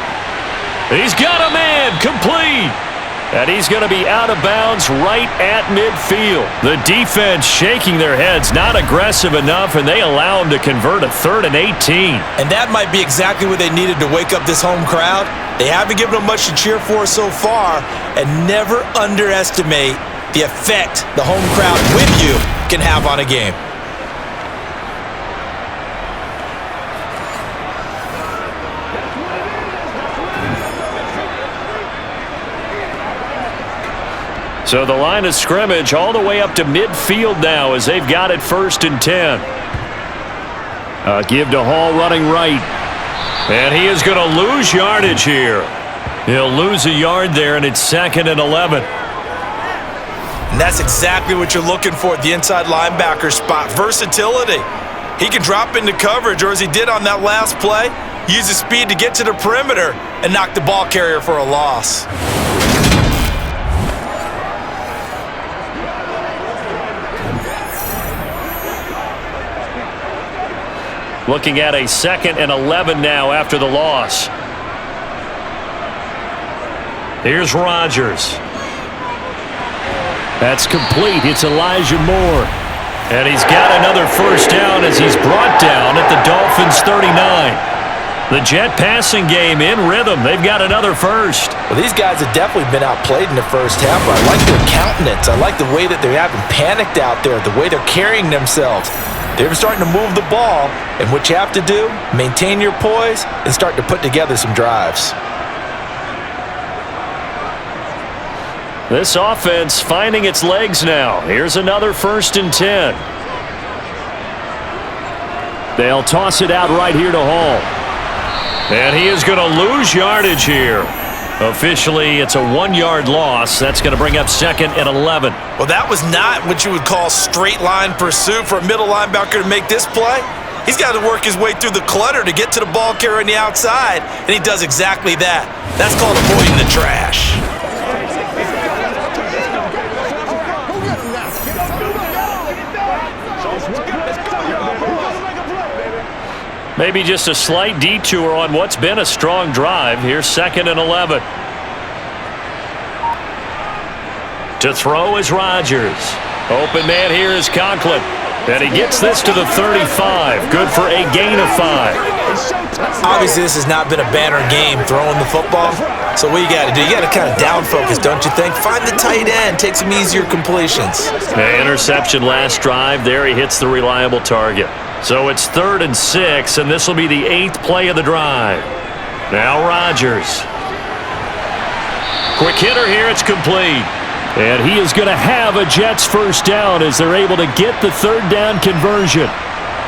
He's got a man, complete. And he's going to be out of bounds right at midfield. The defense shaking their heads, not aggressive enough, and they allow him to convert a 3rd and 18. And that might be exactly what they needed to wake up this home crowd. They haven't given them much to cheer for so far, and never underestimate the effect the home crowd with you can have on a game. So the line of scrimmage all the way up to midfield now as they've got it 1st and 10. Give to Hall running right. And he is going to lose yardage here. He'll lose a yard there, and it's 2nd and 11. And that's exactly what you're looking for at the inside linebacker spot, versatility. He can drop into coverage, or as he did on that last play, use his speed to get to the perimeter and knock the ball carrier for a loss. Looking at a 2nd and 11 now after the loss. Here's Rodgers. That's complete. It's Elijah Moore. And he's got another 1st down as he's brought down at the Dolphins' 39. The Jet passing game in rhythm. They've got another 1st. Well, these guys have definitely been outplayed in the first half. I like their countenance. I like the way that they haven't panicked out there, the way they're carrying themselves. They're starting to move the ball, and what you have to do, maintain your poise and start to put together some drives. This offense finding its legs now. Here's another 1st and 10. They'll toss it out right here to Hall. And he is going to lose yardage here. Officially, it's a 1-yard loss. That's going to bring up 2nd and 11. Well, that was not what you would call straight line pursuit for a middle linebacker to make this play. He's got to work his way through the clutter to get to the ball carrier on the outside, and he does exactly that. That's called avoiding the trash. Maybe just a slight detour on what's been a strong drive. Here's 2nd and 11. To throw is Rodgers. Open man here is Conklin. And he gets this to the 35. Good for a gain of 5. Obviously, this has not been a banner game throwing the football. So what you got to do, you got to kind of down focus, don't you think? Find the tight end, take some easier completions. Interception last drive. There he hits the reliable target. So it's 3rd and 6, and this will be the 8th play of the drive. Now Rodgers. Quick hitter here. It's complete. And he is going to have a Jets first down as they're able to get the 3rd down conversion.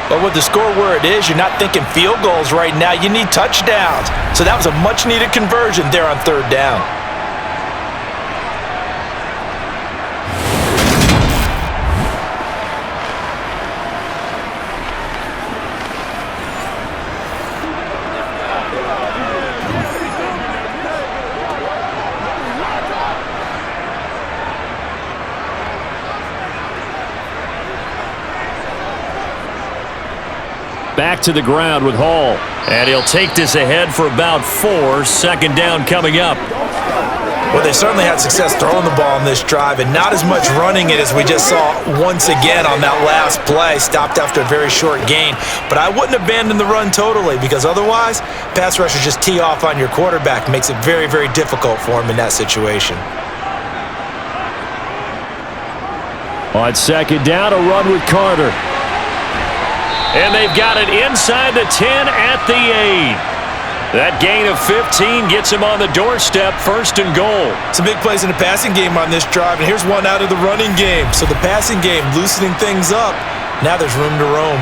But with the score where it is, you're not thinking field goals right now. You need touchdowns. So that was a much-needed conversion there on 3rd down. Back to the ground with Hall. And he'll take this ahead for about 4. 2nd down coming up. Well, they certainly had success throwing the ball on this drive and not as much running it as we just saw once again on that last play. Stopped after a very short gain. But I wouldn't abandon the run totally because otherwise, pass rushers just tee off on your quarterback. Makes it very, very difficult for him in that situation. On 2nd down, a run with Carter. And they've got it inside the 10 at the 8. That gain of 15 gets him on the doorstep, 1st and goal. Some big plays in the passing game on this drive, and here's one out of the running game. So the passing game loosening things up. Now there's room to roam.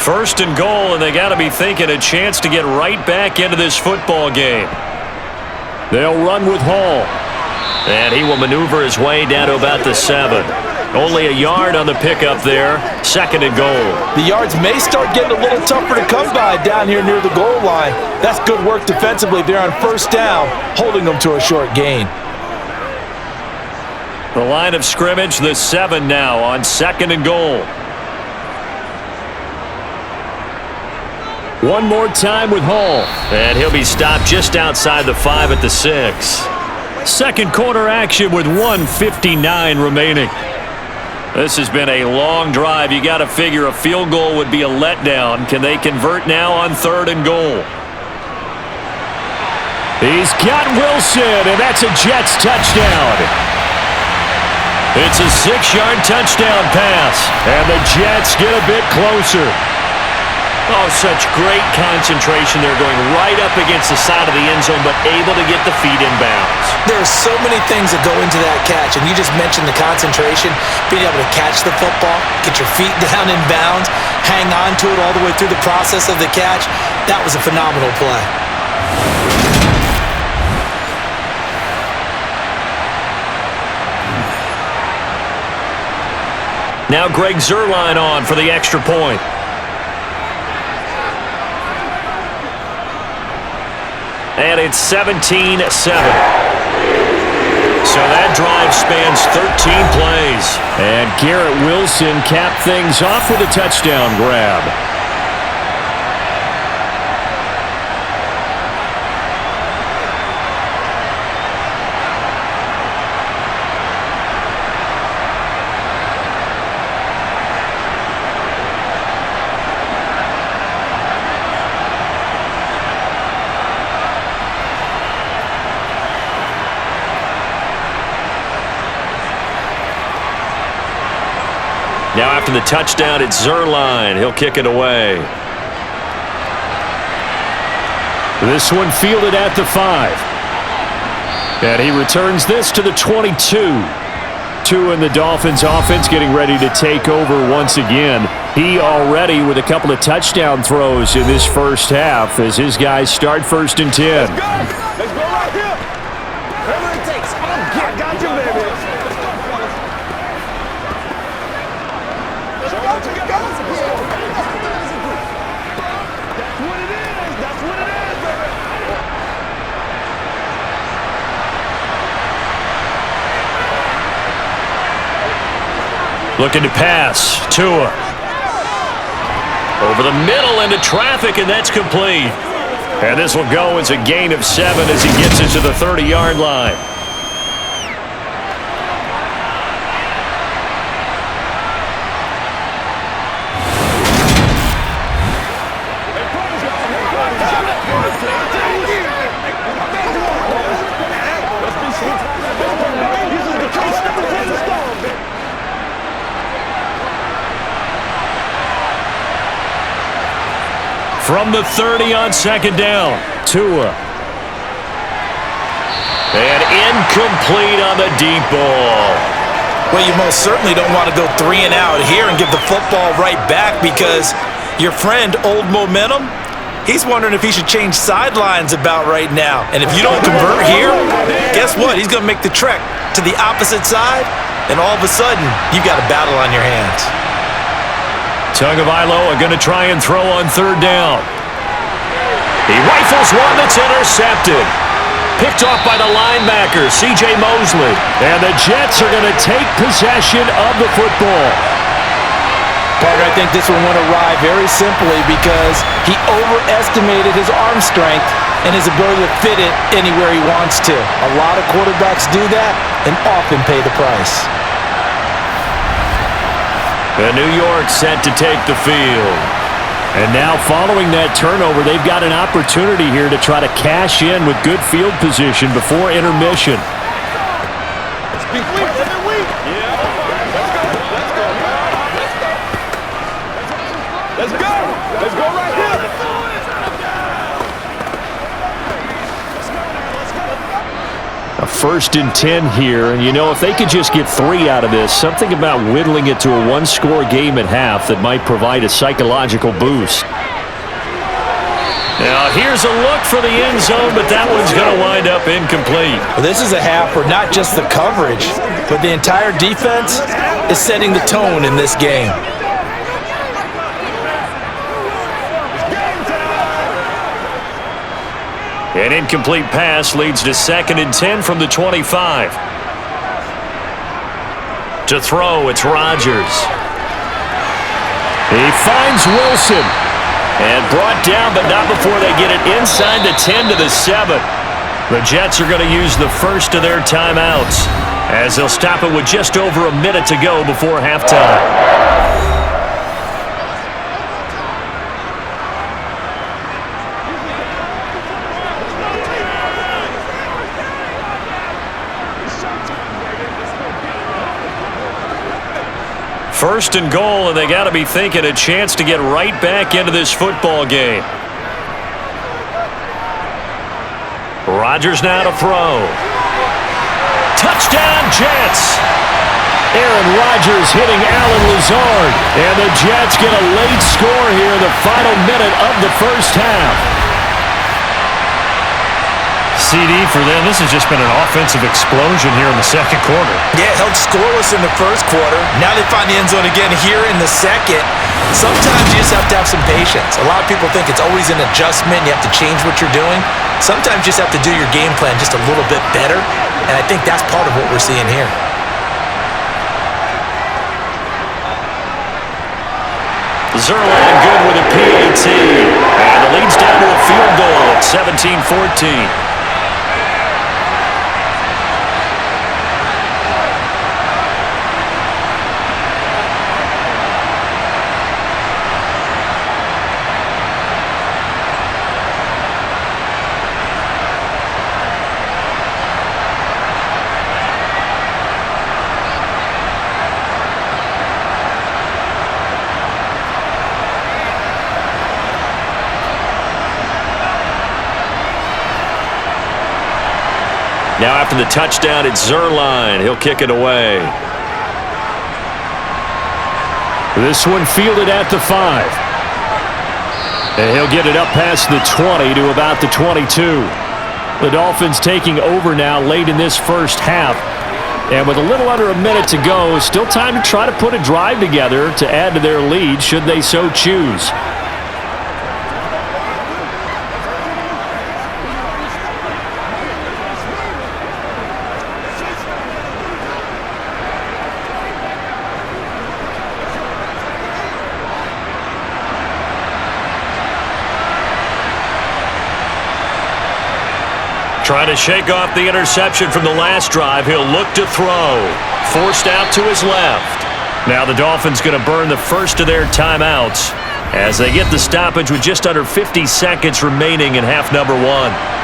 First and goal, and they got to be thinking a chance to get right back into this football game. They'll run with Hall. And he will maneuver his way down to about the 7. Only a yard on the pickup there. 2nd and goal. The yards may start getting a little tougher to come by down here near the goal line. That's good work defensively there on 1st down, holding them to a short gain. The line of scrimmage, the 7 now on 2nd and goal. One more time with Hall. And he'll be stopped just outside the 5 at the 6. 2nd quarter action with 1:59 remaining. This has been a long drive. You got to figure a field goal would be a letdown. Can they convert now on 3rd and goal? He's got Wilson, and that's a Jets touchdown. It's a 6-yard touchdown pass. And the Jets get a bit closer. Oh, such great concentration. They're going right up against the side of the end zone, but able to get the feet in bounds. There are so many things that go into that catch, and you just mentioned the concentration, being able to catch the football, get your feet down in bounds, hang on to it all the way through the process of the catch. That was a phenomenal play. Now Greg Zuerlein on for the extra point. And it's 17-7. So that drive spans 13 plays. And Garrett Wilson capped things off with a touchdown grab. Now after the touchdown, it's Zuerlein. He'll kick it away. This one fielded at the 5. And he returns this to the 22. 2 in the Dolphins offense getting ready to take over once again. He already with a couple of touchdown throws in this first half as his guys start 1st and 10. Let's go right here. Whatever it takes. I got you, baby. That's what it is. That's what it is, baby. Looking to pass. Tua. Over the middle into traffic, and that's complete. And this will go as a gain of 7 as he gets it to the 30-yard line. From the 30 on 2nd down, Tua. And incomplete on the deep ball. Well, you most certainly don't want to go 3 and out here and give the football right back because your friend, Old Momentum, he's wondering if he should change sidelines about right now. And if you don't convert here, guess what? He's going to make the trek to the opposite side, and all of a sudden, you've got a battle on your hands. Tagovailoa going to try and throw on 3rd down. He rifles one that's intercepted. Picked off by the linebacker, C.J. Mosley. And the Jets are going to take possession of the football. Partner, I think this one went awry very simply because he overestimated his arm strength and his ability to fit it anywhere he wants to. A lot of quarterbacks do that and often pay the price. And New York set to take the field. And now following that turnover, they've got an opportunity here to try to cash in with good field position before intermission. Let's go right here. A 1st and 10 here, and you know, if they could just get 3 out of this, something about whittling it to a 1-score game at half that might provide a psychological boost. Now, here's a look for the end zone, but that one's going to wind up incomplete. Well, this is a half where not just the coverage, but the entire defense is setting the tone in this game. An incomplete pass leads to 2nd and 10 from the 25. To throw, it's Rodgers. He finds Wilson. And brought down, but not before they get it inside the 10 to the 7. The Jets are going to use the first of their timeouts as they'll stop it with just over a minute to go before halftime. First and goal, and they got to be thinking a chance to get right back into this football game. Rodgers now to throw. Touchdown, Jets! Aaron Rodgers hitting Allen Lazard, and the Jets get a late score here in the final minute of the first half. CD for them, this has just been an offensive explosion here in the second quarter. Yeah, held scoreless in the first quarter. Now they find the end zone again here in the second. Sometimes you just have to have some patience. A lot of people think it's always an adjustment. You have to change what you're doing. Sometimes you just have to do your game plan just a little bit better, and I think that's part of what we're seeing here. Zerline good with a PAT. And the lead's down to a field goal at 17-14. Now after the touchdown, it's Zerline. He'll kick it away. This one fielded at the 5. And he'll get it up past the 20 to about the 22. The Dolphins taking over now late in this first half. And with a little under a minute to go, still time to try to put a drive together to add to their lead should they so choose. Trying to shake off the interception from the last drive. He'll look to throw. Forced out to his left. Now the Dolphins going to burn the first of their timeouts as they get the stoppage with just under 50 seconds remaining in half number 1.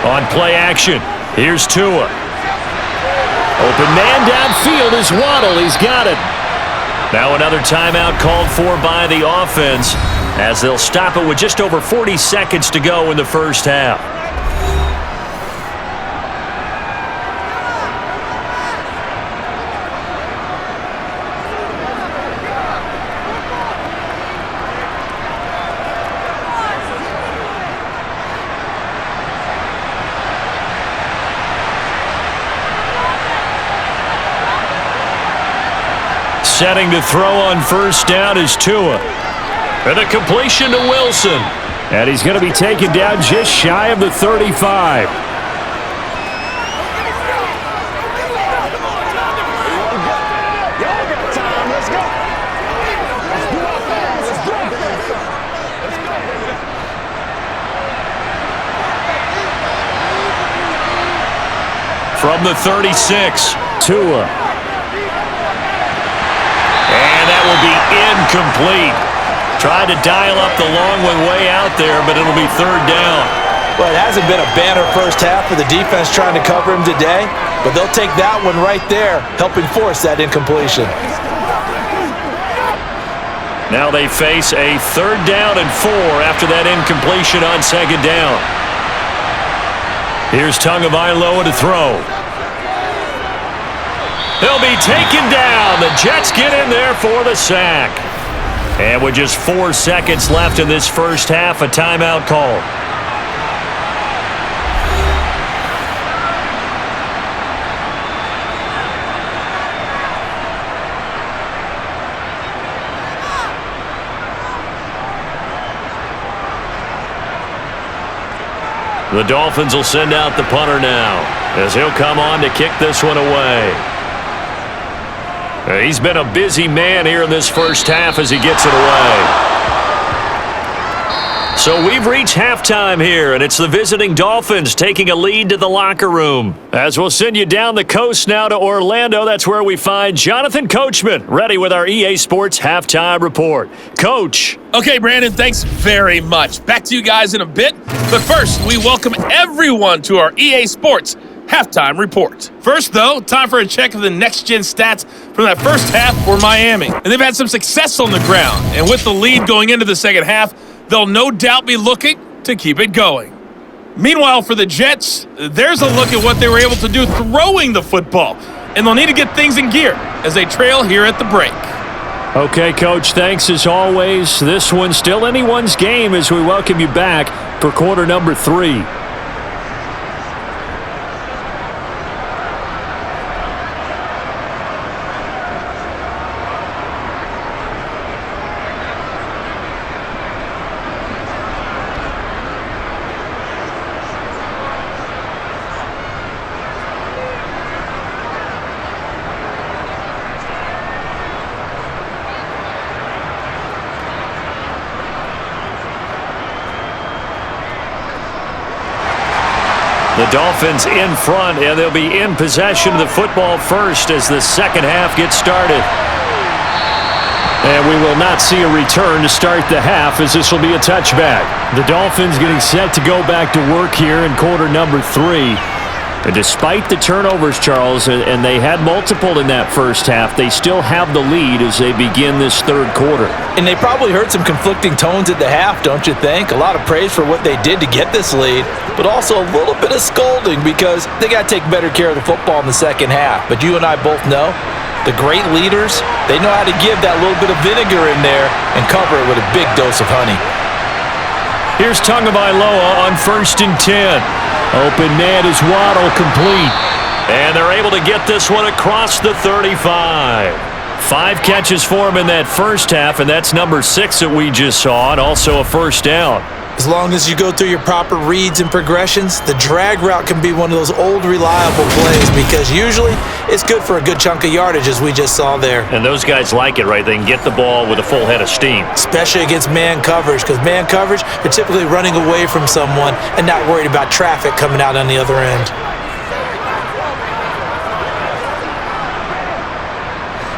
On play action, here's Tua. Open man downfield is Waddle. He's got it. Now another timeout called for by the offense as they'll stop it with just over 40 seconds to go in the first half. Setting to throw on first down is Tua. And a completion to Wilson. And he's going to be taken down just shy of the 35. From the 36, Tua. Will be incomplete. Tried to dial up the long one way out there, but it'll be third down. Well, it hasn't been a banner first half for the defense trying to cover him today, but they'll take that one right there, helping force that incompletion. Now they face a 3rd down and 4 after that incompletion on 2nd down. Here's Tagovailoa to throw. He'll be taken down. The Jets get in there for the sack. And with just 4 seconds left in this first half, a timeout call. The Dolphins will send out the punter now as he'll come on to kick this one away. He's been a busy man here in this first half as he gets it away. So we've reached halftime here, and it's the visiting Dolphins taking a lead to the locker room. As we'll send you down the coast now to Orlando, that's where we find Jonathan Coachman, ready with our EA Sports Halftime Report. Coach. Okay, Brandon, thanks very much. Back to you guys in a bit. But first, we welcome everyone to our EA Sports Halftime Report. First, though, time for a check of the next-gen stats from that first half for Miami. And they've had some success on the ground. And with the lead going into the second half, they'll no doubt be looking to keep it going. Meanwhile, for the Jets, there's a look at what they were able to do throwing the football. And they'll need to get things in gear as they trail here at the break. Okay, Coach, thanks as always. This one's still anyone's game as we welcome you back for quarter number 3. The Dolphins in front, and they'll be in possession of the football first as the second half gets started. And we will not see a return to start the half, as this will be a touchback. The Dolphins getting set to go back to work here in quarter number 3. And despite the turnovers, Charles, and they had multiple in that first half, they still have the lead as they begin this third quarter. And they probably heard some conflicting tones at the half, don't you think? A lot of praise for what they did to get this lead, but also a little bit of scolding because they got to take better care of the football in the second half. But you and I both know the great leaders, they know how to give that little bit of vinegar in there and cover it with a big dose of honey. Here's Tagovailoa on 1st and 10. Open man is Waddle, complete. And they're able to get this one across the 35. 5 catches for him in that first half, and that's number 6 that we just saw, and also a first down. As long as you go through your proper reads and progressions, the drag route can be one of those old reliable plays because usually it's good for a good chunk of yardage, as we just saw there. And those guys like it, right? They can get the ball with a full head of steam. Especially against man coverage, because man coverage, they're typically running away from someone and not worried about traffic coming out on the other end.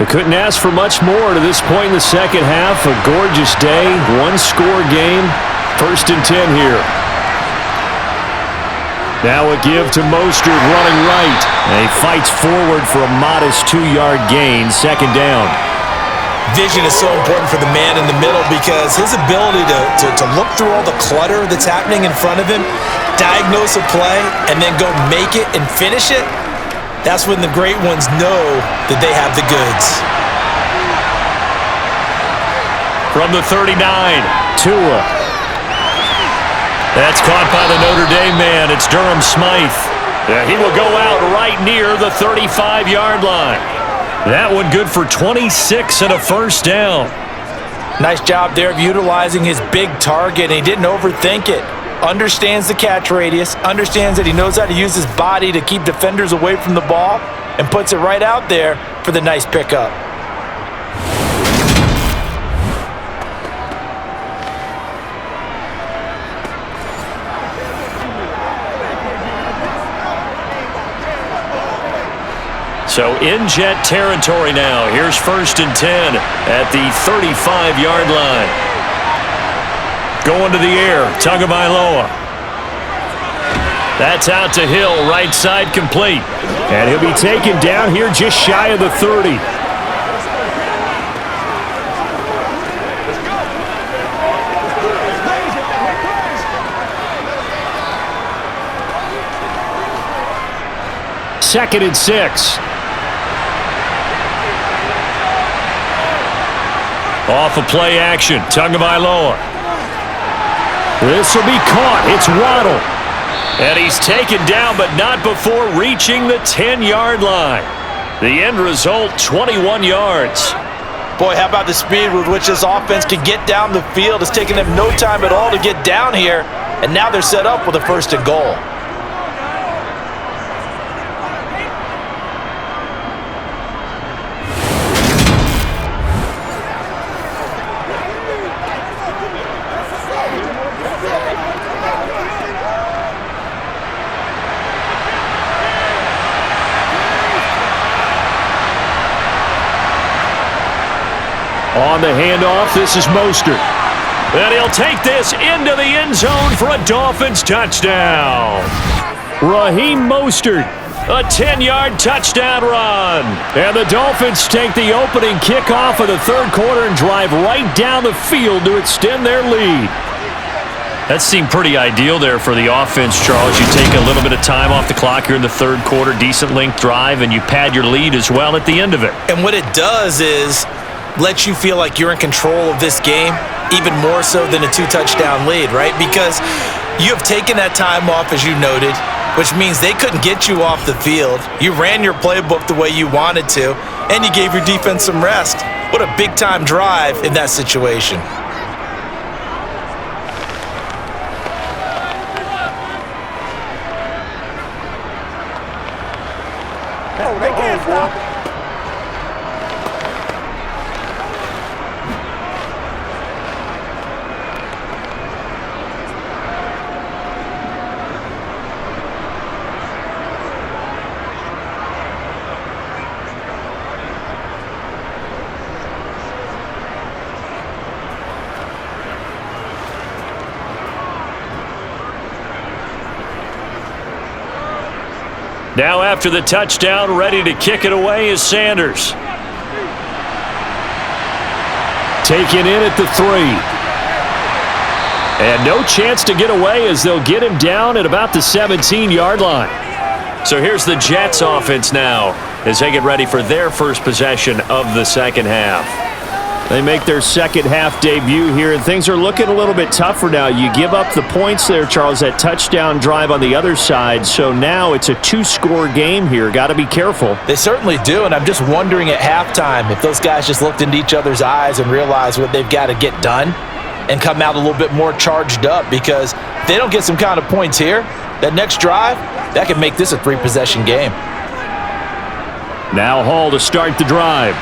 We couldn't ask for much more to this point in the second half. A gorgeous day, one-score game. 1st and 10 here. Now a give to Mostert running right. And he fights forward for a modest 2-yard gain, second down. Vision is so important for the man in the middle because his ability to look through all the clutter that's happening in front of him, diagnose a play, and then go make it and finish it, that's when the great ones know that they have the goods. From the 39, Tua. That's caught by the Notre Dame man. It's Durham Smythe. He will go out right near the 35-yard line. That one good for 26 and a first down. Nice job there of utilizing his big target, and he didn't overthink it. Understands the catch radius, understands that he knows how to use his body to keep defenders away from the ball, and puts it right out there for the nice pickup. So in Jet territory now. Here's 1st and 10 at the 35-yard line. Going to the air, Tagovailoa. That's out to Hill, right side complete. And he'll be taken down here just shy of the 30. Second and 6. Off of play action, Tagovailoa. This will be caught. It's Waddle. And he's taken down, but not before reaching the 10-yard line. The end result, 21 yards. Boy, how about the speed with which this offense can get down the field? It's taken them no time at all to get down here, and now they're set up with a 1st and goal. On the handoff, this is Mostert. And he'll take this into the end zone for a Dolphins touchdown. Raheem Mostert, a 10-yard touchdown run. And the Dolphins take the opening kickoff of the third quarter and drive right down the field to extend their lead. That seemed pretty ideal there for the offense, Charles. You take a little bit of time off the clock here in the third quarter, decent length drive, and you pad your lead as well at the end of it. And what it does is let you feel like you're in control of this game, even more so than a 2-touchdown lead, right? Because you have taken that time off, as you noted, which means they couldn't get you off the field. You ran your playbook the way you wanted to, and you gave your defense some rest. What a big-time drive in that situation. They can't stop. Now after the touchdown, ready to kick it away is Sanders. Taken in at the 3. And no chance to get away as they'll get him down at about the 17-yard line. So here's the Jets offense now as they get ready for their first possession of the second half. They make their second half debut here, and things are looking a little bit tougher now. You give up the points there, Charles, that touchdown drive on the other side. So now it's a 2-score game here. Got to be careful. They certainly do, and I'm just wondering at halftime if those guys just looked into each other's eyes and realized what they've got to get done and come out a little bit more charged up, because if they don't get some kind of points here, that next drive, that could make this a 3-possession game. Now Hall to start the drive.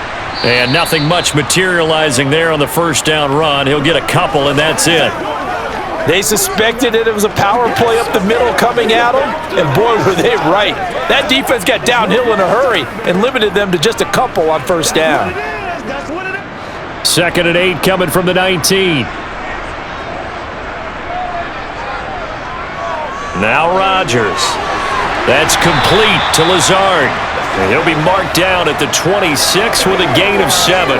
And nothing much materializing there on the first down run. He'll get a couple, and that's it. They suspected that it was a power play up the middle coming at them, and boy, were they right. That defense got downhill in a hurry and limited them to just a couple on first down. 2nd and 8 coming from the 19. Now Rodgers. That's complete to Lazard. And he'll be marked down at the 26 with a gain of 7.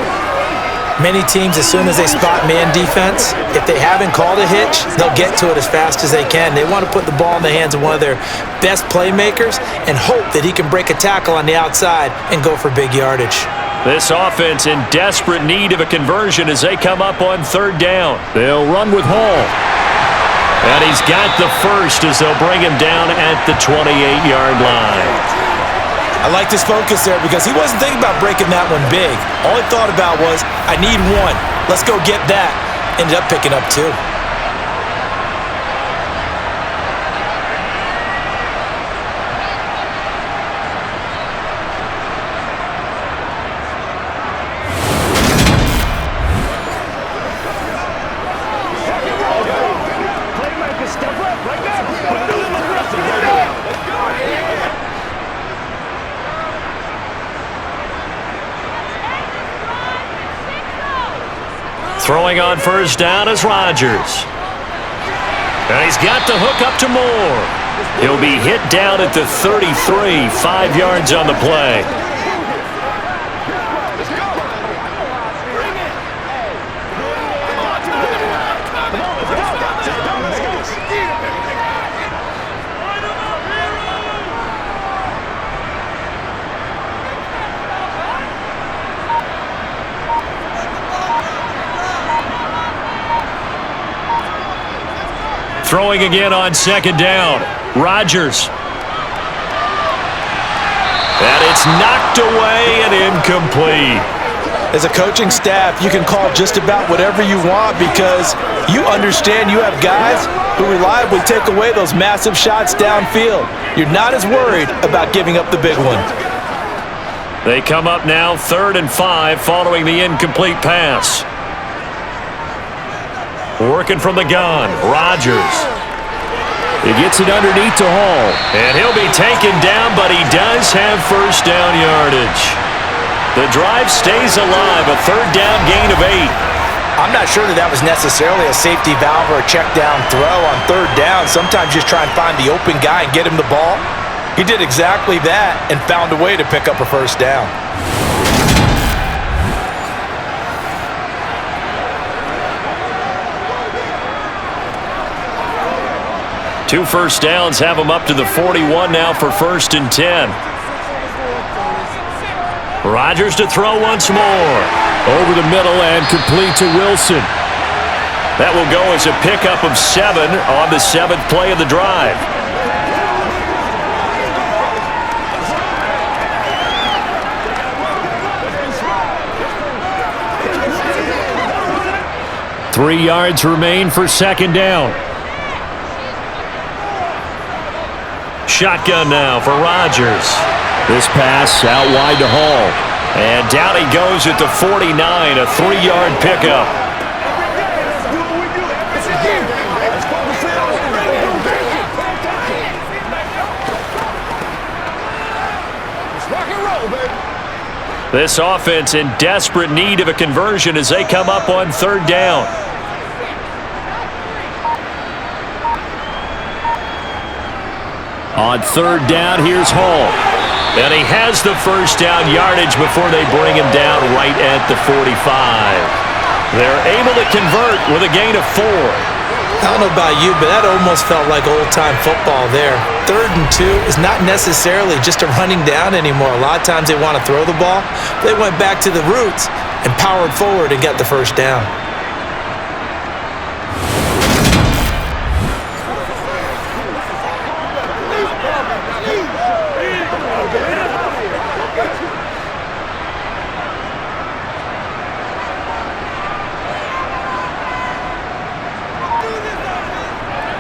Many teams, as soon as they spot man defense, if they haven't called a hitch, they'll get to it as fast as they can. They want to put the ball in the hands of one of their best playmakers and hope that he can break a tackle on the outside and go for big yardage. This offense in desperate need of a conversion as they come up on 3rd down. They'll run with Hall. And he's got the first as they'll bring him down at the 28-yard line. I liked his focus there because he wasn't thinking about breaking that one big. All he thought about was, I need 1. Let's go get that. Ended up picking up 2. Throwing on first down is Rodgers. And he's got the hook up to Moore. He'll be hit down at the 33, 5 yards on the play. Throwing again on 2nd down. Rodgers. And it's knocked away and incomplete. As a coaching staff, you can call just about whatever you want because you understand you have guys who reliably take away those massive shots downfield. You're not as worried about giving up the big one. They come up now 3rd and 5 following the incomplete pass. Working from the gun, Rodgers. He gets it underneath to Hall. And he'll be taken down, but he does have first down yardage. The drive stays alive, a 3rd down gain of 8. I'm not sure that was necessarily a safety valve or a check down throw on 3rd down. Sometimes just try and find the open guy and get him the ball. He did exactly that and found a way to pick up a first down. Two first downs have him up to the 41 now for 1st and 10. Rodgers to throw once more. Over the middle and complete to Wilson. That will go as a pickup of 7 on the 7th play of the drive. Three yards remain for 2nd down. Shotgun now for Rodgers. This pass out wide to Hall. And down he goes at the 49, a 3-yard pickup. This offense in desperate need of a conversion as they come up on 3rd down. On third down, here's Hall. And he has the first down yardage before they bring him down right at the 45. They're able to convert with a gain of 4. I don't know about you, but that almost felt like old-time football there. 3rd and 2 is not necessarily just a running down anymore. A lot of times they want to throw the ball. They went back to the roots and powered forward and got the first down.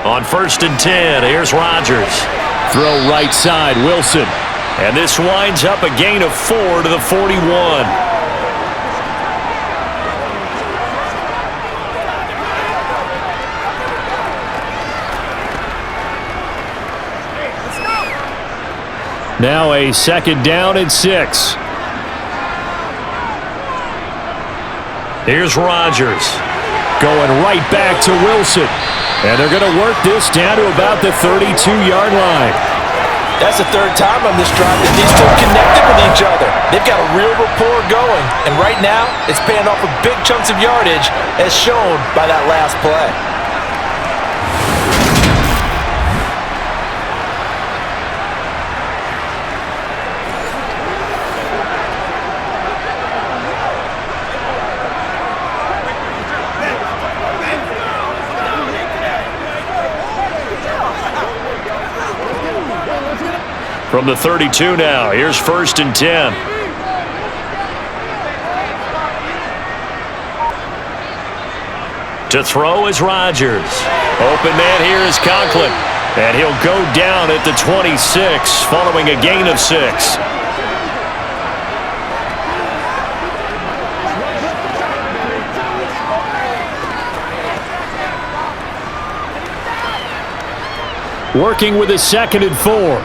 On 1st and 10, here's Rodgers. Throw right side, Wilson. And this winds up a gain of 4 to the 41. Now a 2nd down and 6. Here's Rodgers. Going right back to Wilson. And they're going to work this down to about the 32-yard line. That's the 3rd time on this drive that these two connected with each other. They've got a real rapport going. And right now, it's paying off with big chunks of yardage as shown by that last play. From the 32 now, here's 1st and 10. To throw is Rodgers. Open man here is Conklin. And he'll go down at the 26 following a gain of 6. Working with a 2nd and 4.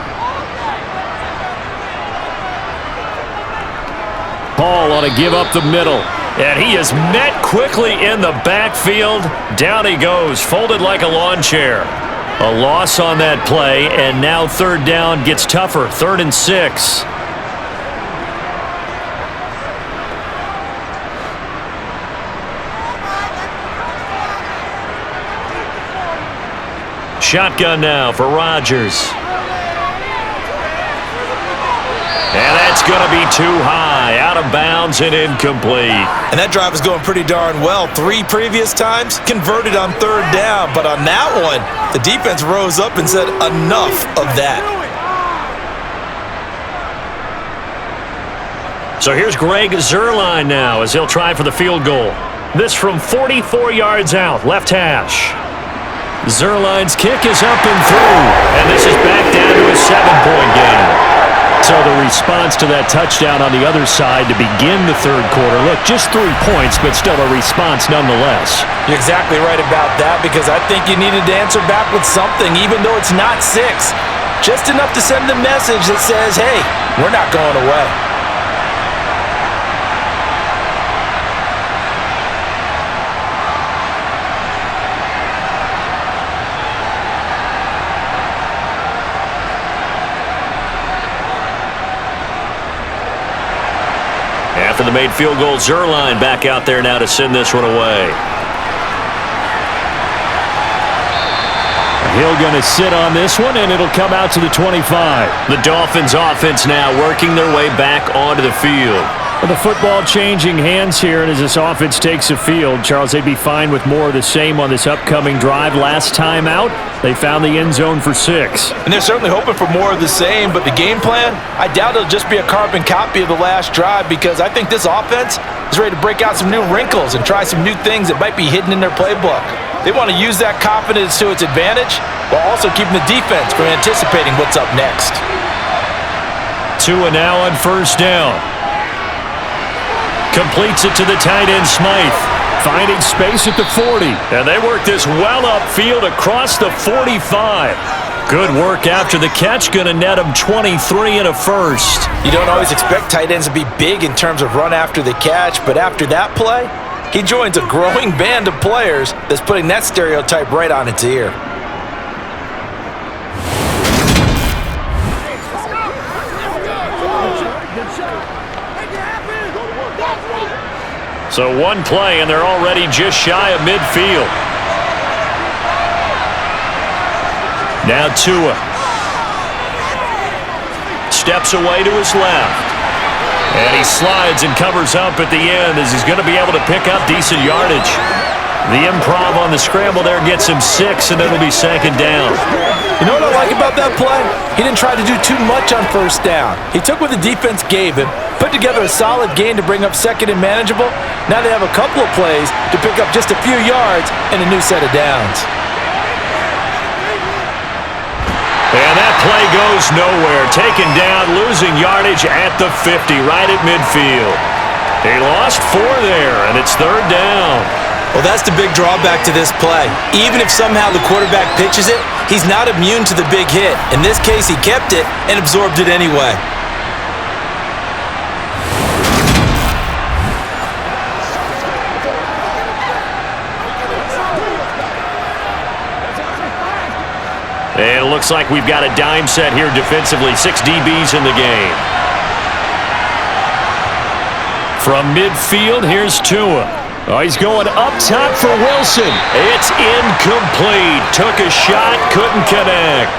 Hall on a give up the middle. And he is met quickly in the backfield. Down he goes, folded like a lawn chair. A loss on that play, and now 3rd down gets tougher. 3rd and 6. Shotgun now for Rodgers. And that's going to be too high, out of bounds and incomplete. And that drive is going pretty darn well. 3 previous times, converted on 3rd down. But on that one, the defense rose up and said, enough of that. So here's Greg Zuerlein now as he'll try for the field goal. This from 44 yards out, left hash. Zuerlein's kick is up and through. And this is back down to a 7-point game. So the response to that touchdown on the other side to begin the 3rd quarter. Look, just 3 points, but still a response nonetheless. You're exactly right about that, because I think you needed to answer back with something, even though it's not 6. Just enough to send the message that says, hey, we're not going away. After the made field goal, Zuerlein back out there now to send this one away. He'll going to sit on this one, and it'll come out to the 25. The Dolphins offense now working their way back onto the field. Well, the football changing hands here, and as this offense takes the field, Charles, they'd be fine with more of the same on this upcoming drive. Last time out, they found the end zone for 6. And they're certainly hoping for more of the same, but the game plan, I doubt it'll just be a carbon copy of the last drive, because I think this offense is ready to break out some new wrinkles and try some new things that might be hidden in their playbook. They want to use that confidence to its advantage while also keeping the defense from anticipating what's up next. Tua now on 1st down. Completes it to the tight end, Smythe. Finding space at the 40. And they work this well upfield across the 45. Good work after the catch. Going to net him 23 and a first. You don't always expect tight ends to be big in terms of run after the catch, but after that play, he joins a growing band of players that's putting that stereotype right on its ear. So one play, and they're already just shy of midfield. Now Tua. Steps away to his left. And he slides and covers up at the end as he's going to be able to pick up decent yardage. The improv on the scramble there gets him 6, and it'll be second down. You know what I like about that play? He didn't try to do too much on first down. He took what the defense gave him, put together a solid gain to bring up second and manageable. Now they have a couple of plays to pick up just a few yards and a new set of downs. And that play goes nowhere. Taken down, losing yardage at the 50, right at midfield. He lost 4 there, and it's third down. Well, that's the big drawback to this play. Even if somehow the quarterback pitches it, he's not immune to the big hit. In this case, he kept it and absorbed it anyway. And it looks like we've got a dime set here defensively. 6 DBs in the game. From midfield, here's Tua. Oh, he's going up top for Wilson. It's incomplete. Took a shot, couldn't connect.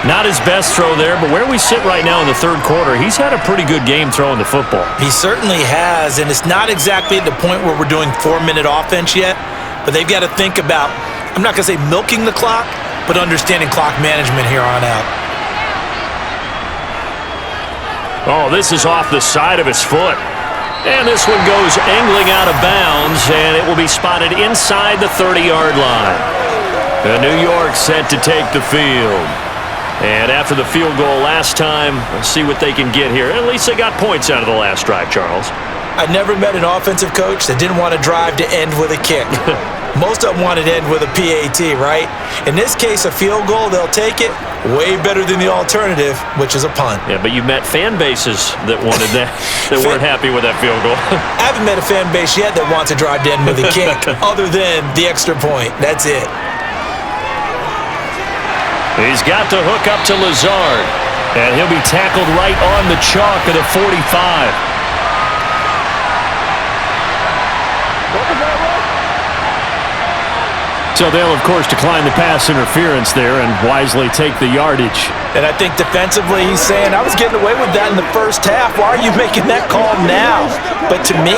Not his best throw there, but where we sit right now in the third quarter, he's had a pretty good game throwing the football. He certainly has, and it's not exactly at the point where we're doing 4-minute offense yet, but they've got to think about, I'm not going to say milking the clock, but understanding clock management here on out. Oh, this is off the side of his foot. And this one goes angling out of bounds, and it will be spotted inside the 30-yard line. The New York set to take the field. And after the field goal last time, let's see what they can get here. At least they got points out of the last drive, Charles. I never met an offensive coach that didn't want to drive to end with a kick. Most of them wanted to end with a PAT, right? In this case, a field goal, they'll take it. Way better than the alternative, which is a punt. Yeah, but you met fan bases that wanted that, that weren't happy with that field goal. I haven't met a fan base yet that wants to drive to end with a kick, other than the extra point. That's it. He's got the hook up to Lazard, and he'll be tackled right on the chalk of the 45. So they'll, of course, decline the pass interference there and wisely take the yardage. And I think defensively he's saying, I was getting away with that in the first half. Why are you making that call now? But to me,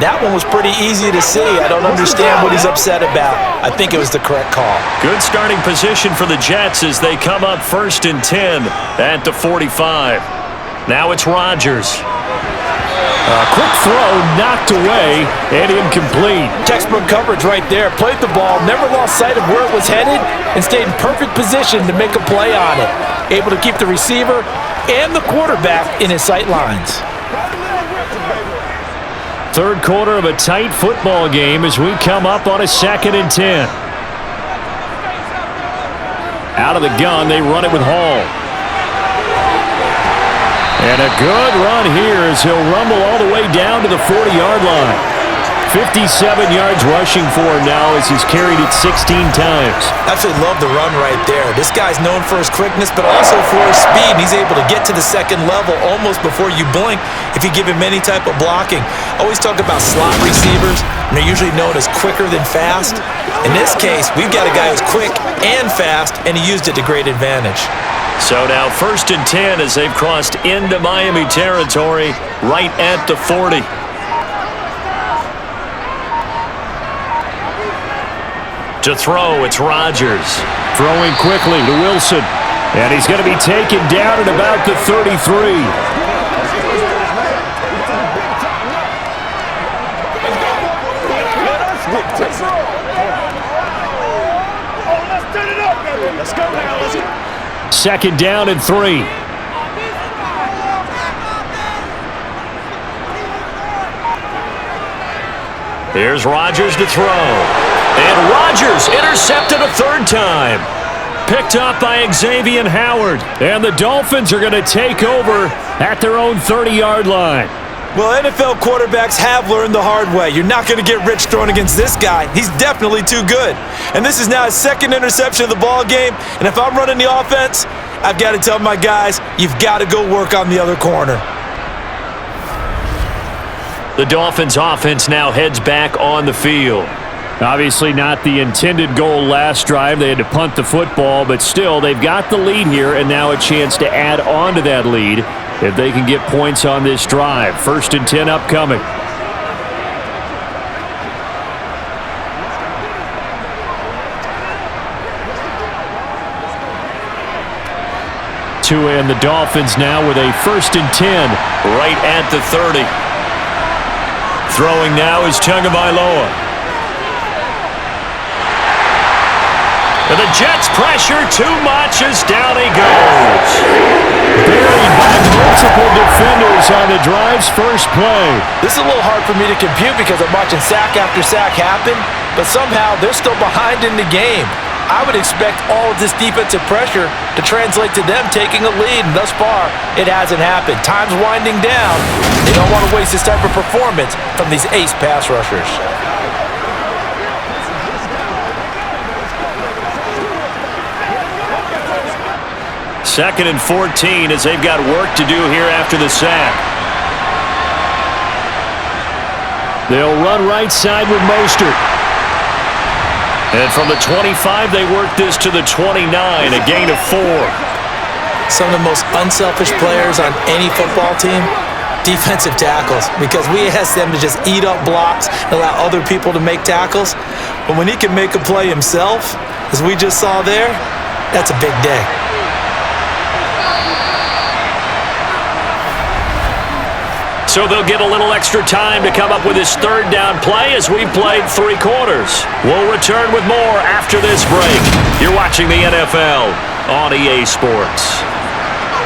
that one was pretty easy to see. I don't understand what he's upset about. I think it was the correct call. Good starting position for the Jets as they come up 1st and 10 at the 45. Now it's Rodgers. Quick throw, knocked away, and incomplete. Textbook coverage right there. Played the ball, never lost sight of where it was headed, and stayed in perfect position to make a play on it. Able to keep the receiver and the quarterback in his sight lines. Third quarter of a tight football game as we come up on a 2nd and 10. Out of the gun, they run it with Hall. And a good run here as he'll rumble all the way down to the 40-yard line. 57 yards rushing for him now as he's carried it 16 times. Absolutely love the run right there. This guy's known for his quickness, but also for his speed. He's able to get to the second level almost before you blink if you give him any type of blocking. Always talk about slot receivers, and they're usually known as quicker than fast. In this case, we've got a guy who's quick and fast, and he used it to great advantage. So now 1st and 10 as they've crossed into Miami territory right at the 40. To throw, it's Rodgers. Throwing quickly to Wilson. And he's going to be taken down at about the 33. Let's go now. Let's go. 2nd down and 3. Here's Rodgers to throw. And Rodgers intercepted a 3rd time. Picked up by Xavier Howard. And the Dolphins are going to take over at their own 30-yard line. Well, NFL quarterbacks have learned the hard way. You're not going to get rich throwing against this guy. He's definitely too good. And this is now his 2nd interception of the ball game. And if I'm running the offense, I've got to tell my guys, you've got to go work on the other corner. The Dolphins offense now heads back on the field. Obviously not the intended goal last drive. They had to punt the football, but still they've got the lead here and now a chance to add on to that lead if they can get points on this drive. 1st and 10 upcoming. And the Dolphins now with a 1st and 10 right at the 30. Throwing now is Tagovailoa. And the Jets pressure too much as down he goes. Buried by multiple defenders on the drive's first play. This is a little hard for me to compute because I'm watching sack after sack happen, but somehow they're still behind in the game. I would expect all of this defensive pressure to translate to them taking a lead, and thus far, it hasn't happened. Time's winding down. They don't want to waste this type of performance from these ace pass rushers. Second and 14 as they've got work to do here after the sack. They'll run right side with Mostert. And from the 25, they work this to the 29, a gain of 4. Some of the most unselfish players on any football team, defensive tackles, because we ask them to just eat up blocks and allow other people to make tackles. But when he can make a play himself, as we just saw there, that's a big day. So they'll get a little extra time to come up with his 3rd down play as we've played 3 quarters. We'll return with more after this break. You're watching the NFL on EA Sports.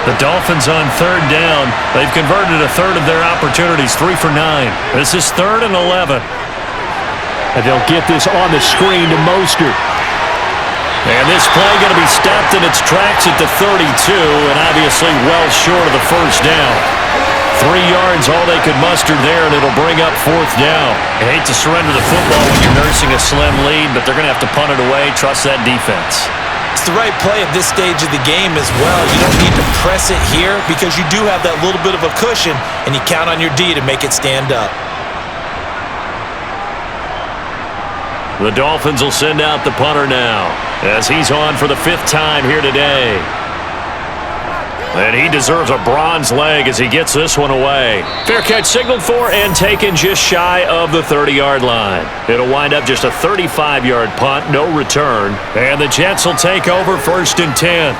The Dolphins on 3rd down. They've converted a third of their opportunities, 3 for 9. This is 3rd and 11. And they'll get this on the screen to Mostert. And this play going to be stopped in its tracks at the 32, and obviously well short of the 1st down. 3 yards, all they could muster there, and it'll bring up 4th down. I hate to surrender the football when you're nursing a slim lead, but they're going to have to punt it away. Trust that defense. It's the right play at this stage of the game as well. You don't need to press it here because you do have that little bit of a cushion, and you count on your D to make it stand up. The Dolphins will send out the punter now as he's on for the 5th time here today. And he deserves a bronze leg as he gets this one away. Fair catch signaled for and taken just shy of the 30-yard line. It'll wind up just a 35-yard punt, no return. And the Jets will take over 1st and 10.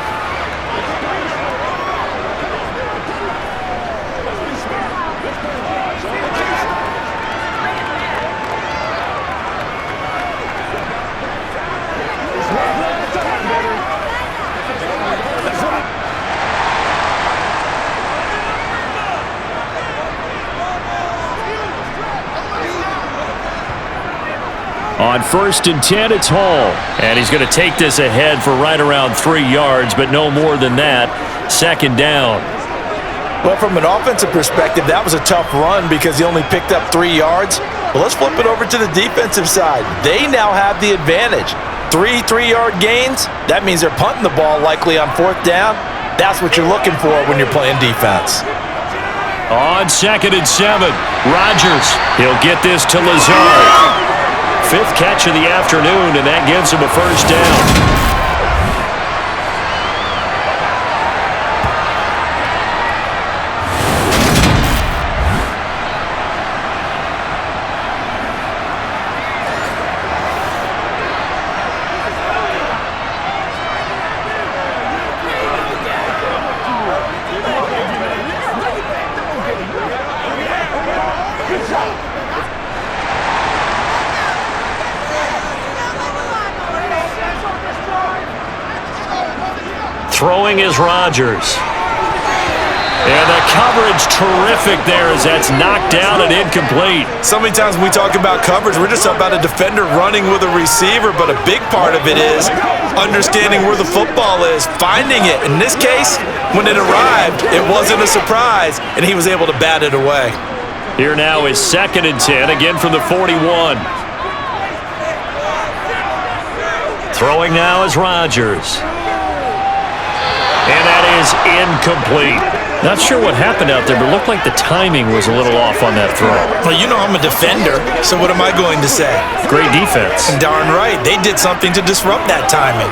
On 1st and 10, it's Hall. And he's going to take this ahead for right around 3 yards, but no more than that. 2nd down. Well, from an offensive perspective, that was a tough run because he only picked up 3 yards. Well, let's flip it over to the defensive side. They now have the advantage. 3 3-yard gains, that means they're punting the ball likely on 4th down. That's what you're looking for when you're playing defense. On 2nd and 7, Rodgers. He'll get this to Lazard. 5th catch of the afternoon, and that gives him a 1st down. Throwing is Rodgers. And the coverage terrific there as that's knocked down and incomplete. So many times when we talk about coverage, we're just about a defender running with a receiver, but a big part of it is understanding where the football is, finding it. In this case, when it arrived, it wasn't a surprise, and he was able to bat it away. Here now is 2nd and 10, again from the 41. Throwing now is Rodgers. And that is incomplete. Not sure what happened out there, but it looked like the timing was a little off on that throw. Well, you know I'm a defender, so what am I going to say? Great defense. Darn right. They did something to disrupt that timing.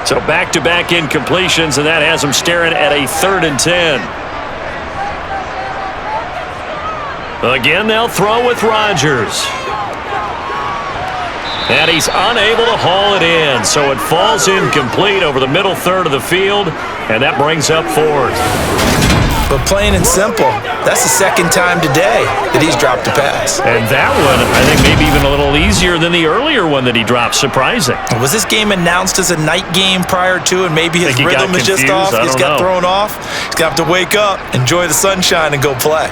So back-to-back incompletions, and that has them staring at a 3rd and 10. Again, they'll throw with Rodgers. And he's unable to haul it in, so it falls incomplete over the middle third of the field, and that brings up 4th. But plain and simple, that's the 2nd time today that he's dropped a pass. And that one, I think, maybe even a little easier than the earlier one that he dropped. Surprising. Was this game announced as a night game prior to, and maybe his rhythm is just off? He's got thrown off. He's going to have to wake up, enjoy the sunshine, and go play.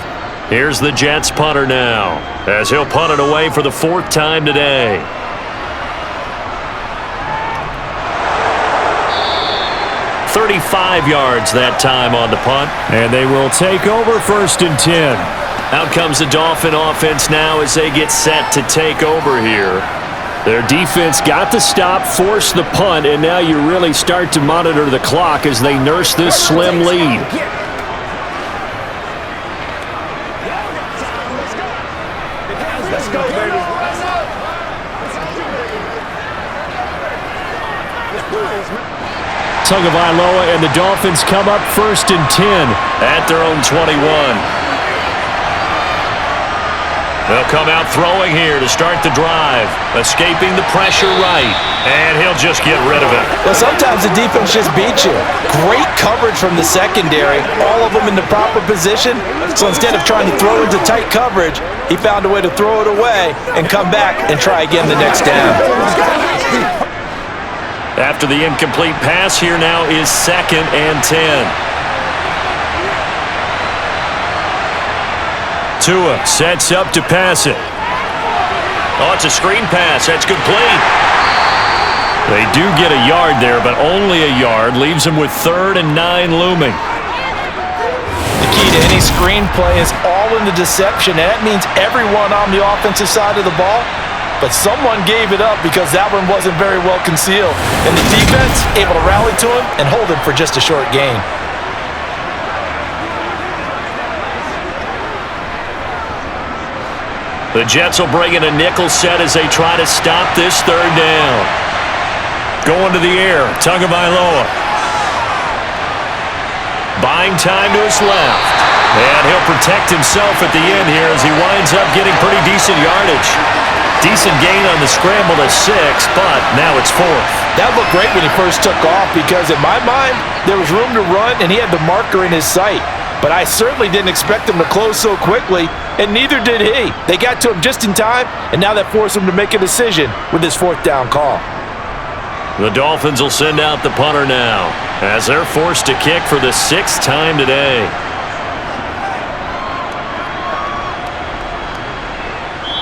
Here's the Jets punter now, as he'll punt it away for the 4th time today. "35 yards that time on the punt. And they will take over 1st and 10. Out comes the Dolphin offense now as they get set to take over here. Their defense got the stop, forced the punt, and now you really start to monitor the clock as they nurse this slim lead. Let's go, baby. Tagovailoa and the Dolphins come up 1st and 10. At their own 21. They'll come out throwing here to start the drive. Escaping the pressure right. And he'll just get rid of it. Well, sometimes the defense just beats you. Great coverage from the secondary. All of them in the proper position. So instead of trying to throw into tight coverage, he found a way to throw it away and come back and try again the next down. After the incomplete pass, here now is 2nd and 10. Tua sets up to pass it. Oh, it's a screen pass. That's complete. They do get a yard there, but only a yard. Leaves them with 3rd and 9 looming. The key to any screenplay is all in the deception. And that means everyone on the offensive side of the ball. But someone gave it up because that one wasn't very well concealed. And the defense able to rally to him and hold him for just a short gain. The Jets will bring in a nickel set as they try to stop this 3rd down. Going to the air, Tagovailoa. Buying time to his left. And he'll protect himself at the end here as he winds up getting pretty decent yardage. Decent gain on the scramble to 6, but now it's 4th. That looked great when he first took off because in my mind, there was room to run and he had the marker in his sight. But I certainly didn't expect him to close so quickly, and neither did he. They got to him just in time, and now that forced him to make a decision with his 4th down call. The Dolphins will send out the punter now as they're forced to kick for the 6th time today.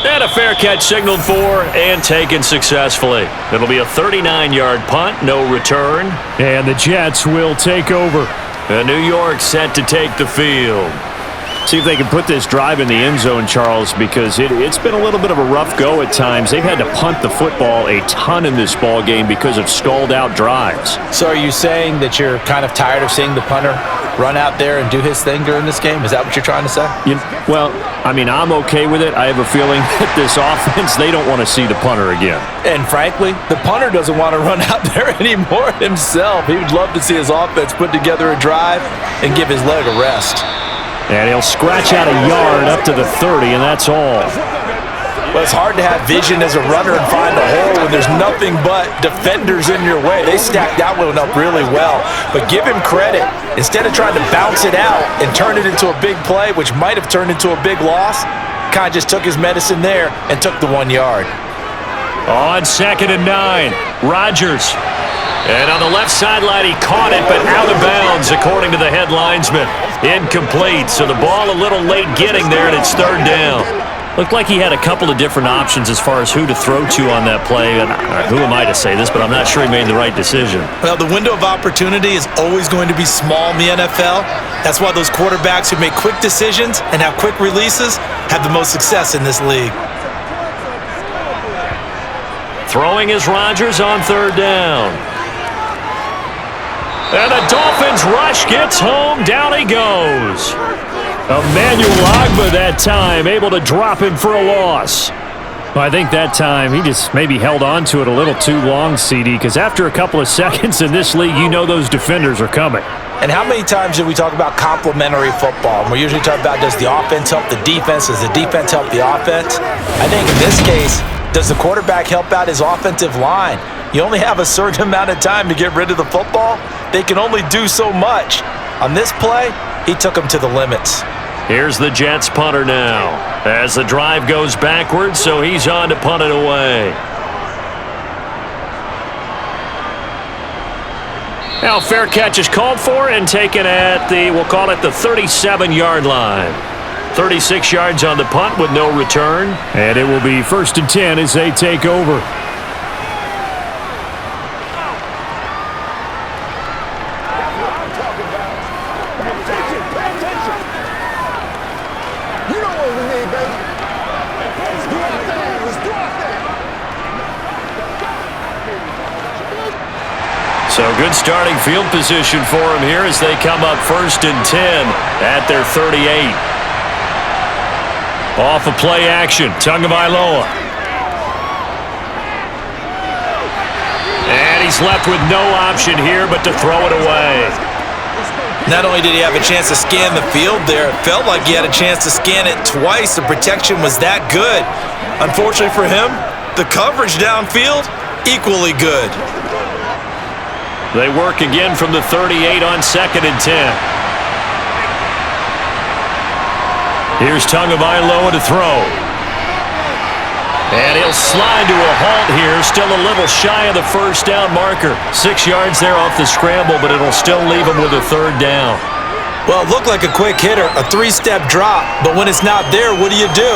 And a fair catch signaled for and taken successfully. It'll be a 39-yard punt, no return. And the Jets will take over. And New York set to take the field. See if they can put this drive in the end zone, Charles, because it's been a little bit of a rough go at times. They've had to punt the football a ton in this ball game because of stalled-out drives. So are you saying that you're kind of tired of seeing the punter run out there and do his thing during this game? Is that what you're trying to say? Well, I mean, I'm okay with it. I have a feeling that this offense, they don't want to see the punter again. And frankly, the punter doesn't want to run out there anymore himself. He would love to see his offense put together a drive and give his leg a rest. And he'll scratch out a yard up to the 30, and that's all. Well, it's hard to have vision as a runner and find a hole when there's nothing but defenders in your way. They stacked that one up really well. But give him credit. Instead of trying to bounce it out and turn it into a big play, which might have turned into a big loss, kind of just took his medicine there and took the 1 yard. On 2nd and 9, Rodgers. And on the left sideline, he caught it, but out of bounds, according to the head linesman. Incomplete, so the ball a little late getting there, and it's 3rd down. Looked like he had a couple of different options as far as who to throw to on that play. And who am I to say this, but I'm not sure he made the right decision. Well, the window of opportunity is always going to be small in the NFL. That's why those quarterbacks who make quick decisions and have quick releases have the most success in this league. Throwing is Rodgers on 3rd down. And the Dolphins rush gets home. Down he goes. Emmanuel Ogbah that time, able to drop him for a loss. Well, I think that time he just maybe held on to it a little too long, CD, because after a couple of seconds in this league, you know those defenders are coming. And how many times do we talk about complementary football? And we usually talk about, does the offense help the defense? Does the defense help the offense? I think in this case, does the quarterback help out his offensive line? You only have a certain amount of time to get rid of the football. They can only do so much. On this play, he took them to the limits. Here's the Jets punter now, as the drive goes backwards, so he's on to punt it away. Now fair catch is called for and taken at the, we'll call it the 37-yard line. 36 yards on the punt with no return, and it will be 1st and 10 as they take over. So good starting field position for him here as they come up 1st and 10 at their 38. Off of play action, Tagovailoa. And he's left with no option here but to throw it away. Not only did he have a chance to scan the field there, it felt like he had a chance to scan it twice. The protection was that good. Unfortunately for him, the coverage downfield, equally good. They work again from the 38 on 2nd and 10. Here's Tagovailoa to throw. And he'll slide to a halt here, still a little shy of the 1st down marker. 6 yards there off the scramble, but it'll still leave him with a 3rd down. Well, it looked like a quick hitter, a 3-step drop, but when it's not there, what do?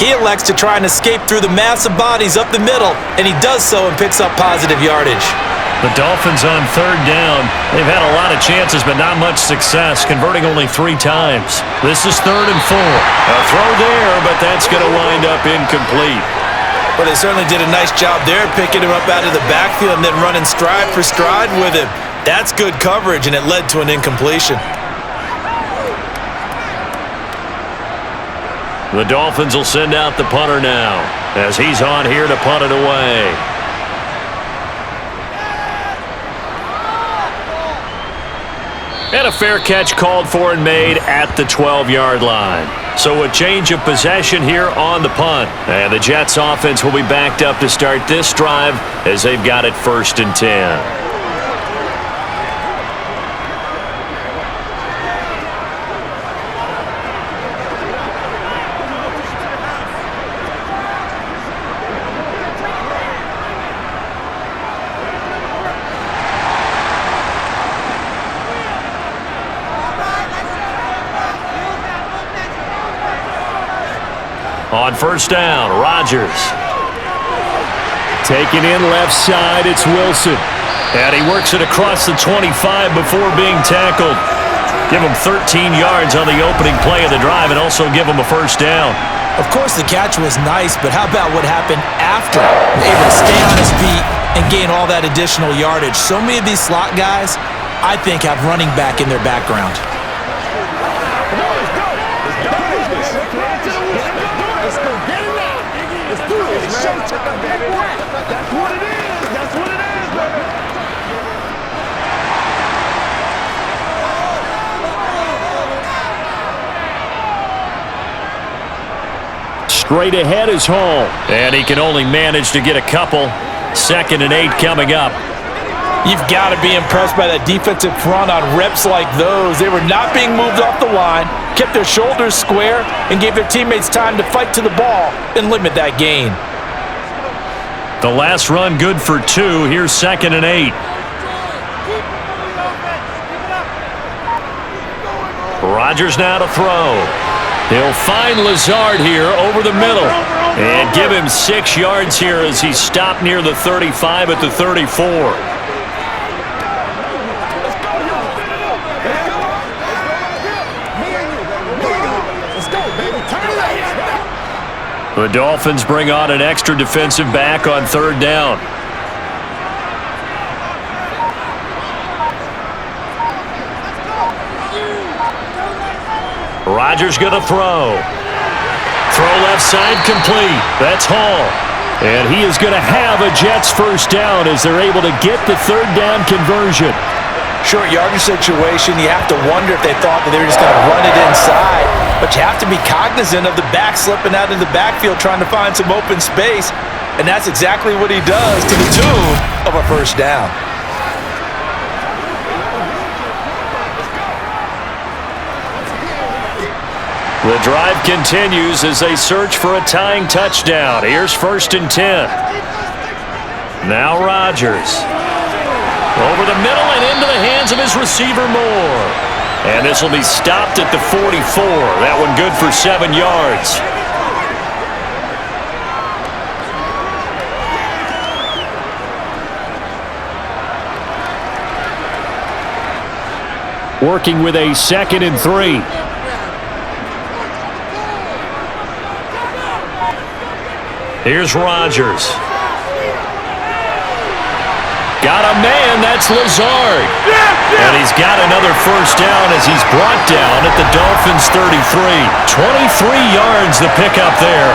He elects to try and escape through the massive bodies up the middle, and he does so and picks up positive yardage. The Dolphins on 3rd down. They've had a lot of chances, but not much success, converting only 3 times. This is 3rd and 4. A throw there, but that's going to wind up incomplete. But they certainly did a nice job there, picking him up out of the backfield and then running stride for stride with him. That's good coverage, and it led to an incompletion. The Dolphins will send out the punter now, as he's on here to punt it away. And a fair catch called for and made at the 12-yard line. So a change of possession here on the punt. And the Jets offense will be backed up to start this drive as they've got it 1st and 10. On 1st down, Rodgers. Taken in left side, it's Wilson. And he works it across the 25 before being tackled. Give him 13 yards on the opening play of the drive and also give him a 1st down. Of course, the catch was nice, but how about what happened after? Able to stay on his feet and gain all that additional yardage. So many of these slot guys, I think, have running back in their background. That's what it is. That's what it is, baby. Straight ahead is Hall. And he can only manage to get a couple. 2nd and 8 coming up. You've got to be impressed by that defensive front on reps like those. They were not being moved off the line, kept their shoulders square, and gave their teammates time to fight to the ball and limit that gain. The last run good for 2. Here's 2nd and 8. Rodgers now to throw. He'll find Lazard here over the middle and give him 6 yards here as he's stopped near the 35 at the 34. The Dolphins bring on an extra defensive back on 3rd down. Rodgers going to throw. Throw left side complete. That's Hall. And he is going to have a Jets first down as they're able to get the third down conversion. Short yardage situation, you have to wonder if they thought that they were just going to run it inside. But you have to be cognizant of the back slipping out in the backfield trying to find some open space. And that's exactly what he does to the tune of a first down. The drive continues as they search for a tying touchdown. Here's 1st and 10. Now Rodgers. Over the middle and into the hands of his receiver Moore. And this will be stopped at the 44. That one good for 7 yards. Working with a 2nd and 3. Here's Rodgers. Got a man, that's Lazard. And he's got another first down as he's brought down at the Dolphins 33. 23 yards the pickup there.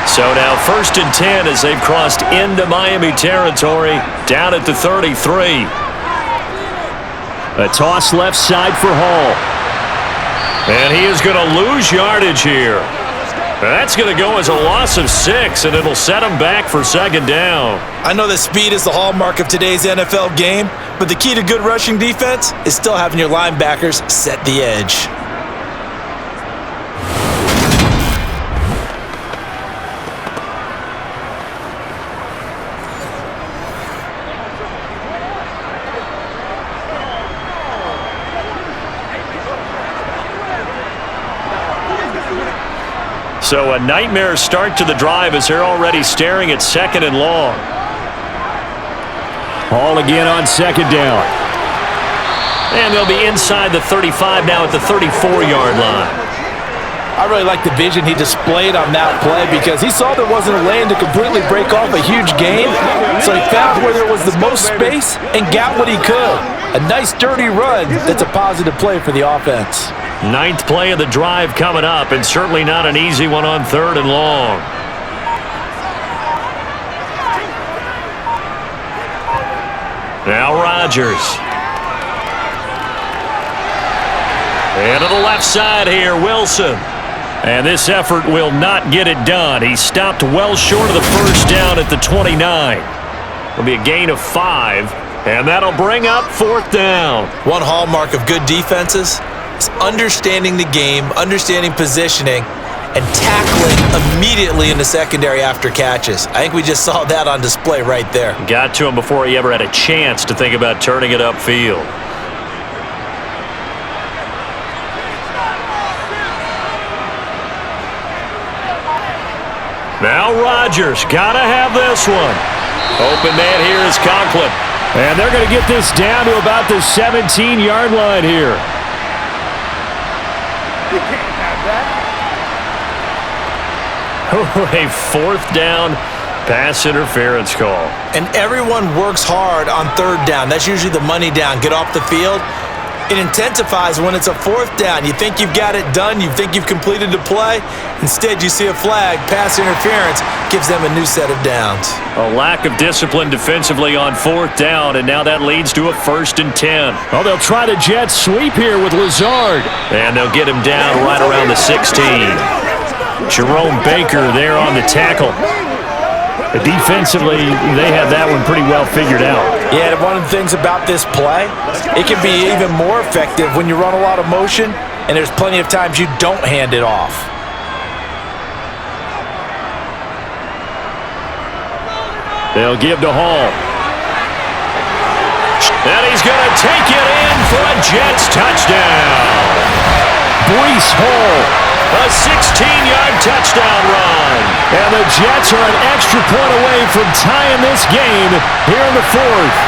So now 1st and 10 as they've crossed into Miami territory, down at the 33. A toss left side for Hall. And he is going to lose yardage here. That's going to go as a loss of 6, and it'll set him back for 2nd down. I know that speed is the hallmark of today's NFL game, but the key to good rushing defense is still having your linebackers set the edge. So a nightmare start to the drive as they're already staring at 2nd and long. Hall again on 2nd down. And they'll be inside the 35 now at the 34-yard line. I really like the vision he displayed on that play because he saw there wasn't a lane to completely break off a huge gain. So he found where there was the most space and got what he could. A nice dirty run that's a positive play for the offense. 9th play of the drive coming up, and certainly not an easy one on 3rd and long. Now Rodgers. And to the left side here, Wilson. And this effort will not get it done. He stopped well short of the first down at the 29. It'll be a gain of 5, and that'll bring up 4th down. One hallmark of good defenses is understanding the game, understanding positioning, and tackling immediately in the secondary after catches. I think we just saw that on display right there. Got to him before he ever had a chance to think about turning it upfield. Now Rodgers, gotta have this one. Open man here is Conklin. And they're going to get this down to about the 17-yard line here. You can't have that. A 4th down pass interference call. And everyone works hard on 3rd down. That's usually the money down. Get off the field. It intensifies when it's a 4th down. You think you've got it done. You think you've completed the play. Instead, you see a flag. Pass interference gives them a new set of downs. A lack of discipline defensively on 4th down, and now that leads to a 1st and 10. Oh, they'll try the jet sweep here with Lazard. And they'll get him down right around the 16. Jerome Baker there on the tackle. Defensively, they have that one pretty well figured out. Yeah, and one of the things about this play, it can be even more effective when you run a lot of motion, and there's plenty of times you don't hand it off. They'll give to Hall. And he's going to take it in for a Jets touchdown. Breece Hall. A 16-yard touchdown run. And the Jets are an extra point away from tying this game here in the 4th.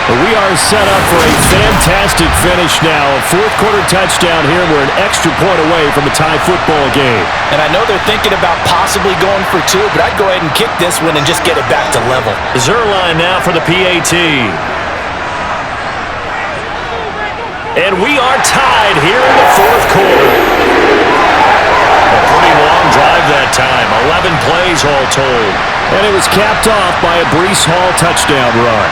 We are set up for a fantastic finish now. A fourth-quarter touchdown here. We're an extra point away from a tie football game. And I know they're thinking about possibly going for two, but I'd go ahead and kick this one and just get it back to level. Zuerlein now for the PAT. And we are tied here in the fourth quarter. A pretty long drive that time. 11 plays all told. And it was capped off by a Breece Hall touchdown run.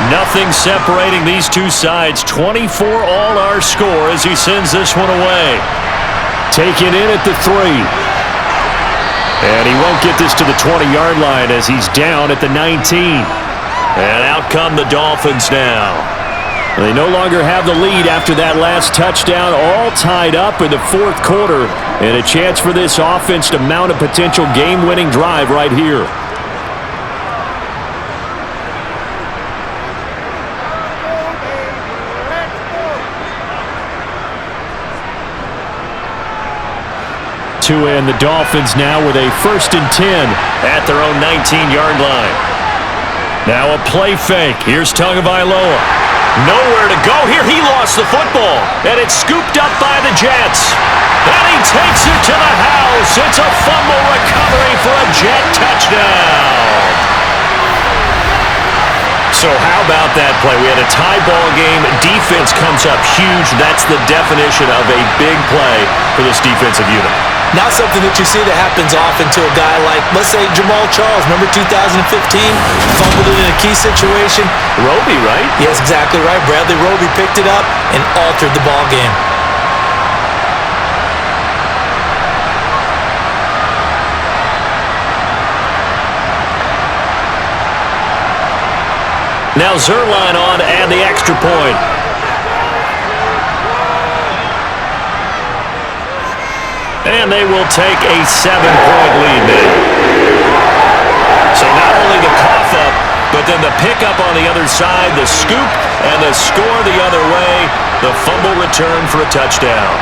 Nothing separating these two sides. 24 all our score as he sends this one away. Taken in at the 3. And he won't get this to the 20-yard line as he's down at the 19. And out come the Dolphins now. They no longer have the lead after that last touchdown, all tied up in the fourth quarter. And a chance for this offense to mount a potential game-winning drive right here. And the Dolphins now with a 1st and 10 at their own 19-yard line. Now a play fake. Here's Tagovailoa. Nowhere to go here. He lost the football, and it's scooped up by the Jets. And he takes it to the house. It's a fumble recovery for a Jet touchdown. So how about that play? We had a tie ball game. Defense comes up huge. That's the definition of a big play for this defensive unit. Not something that you see that happens often to a guy like, let's say, Jamal Charles. Remember 2015? Fumbled it in a key situation. Roby, right? Yes, exactly right. Bradley Roby picked it up and altered the ball game. Now Zuerlein on to add the extra point. And they will take a 7-point lead now. So not only the cough up, but then the pickup on the other side, the scoop, and the score the other way. The fumble return for a touchdown.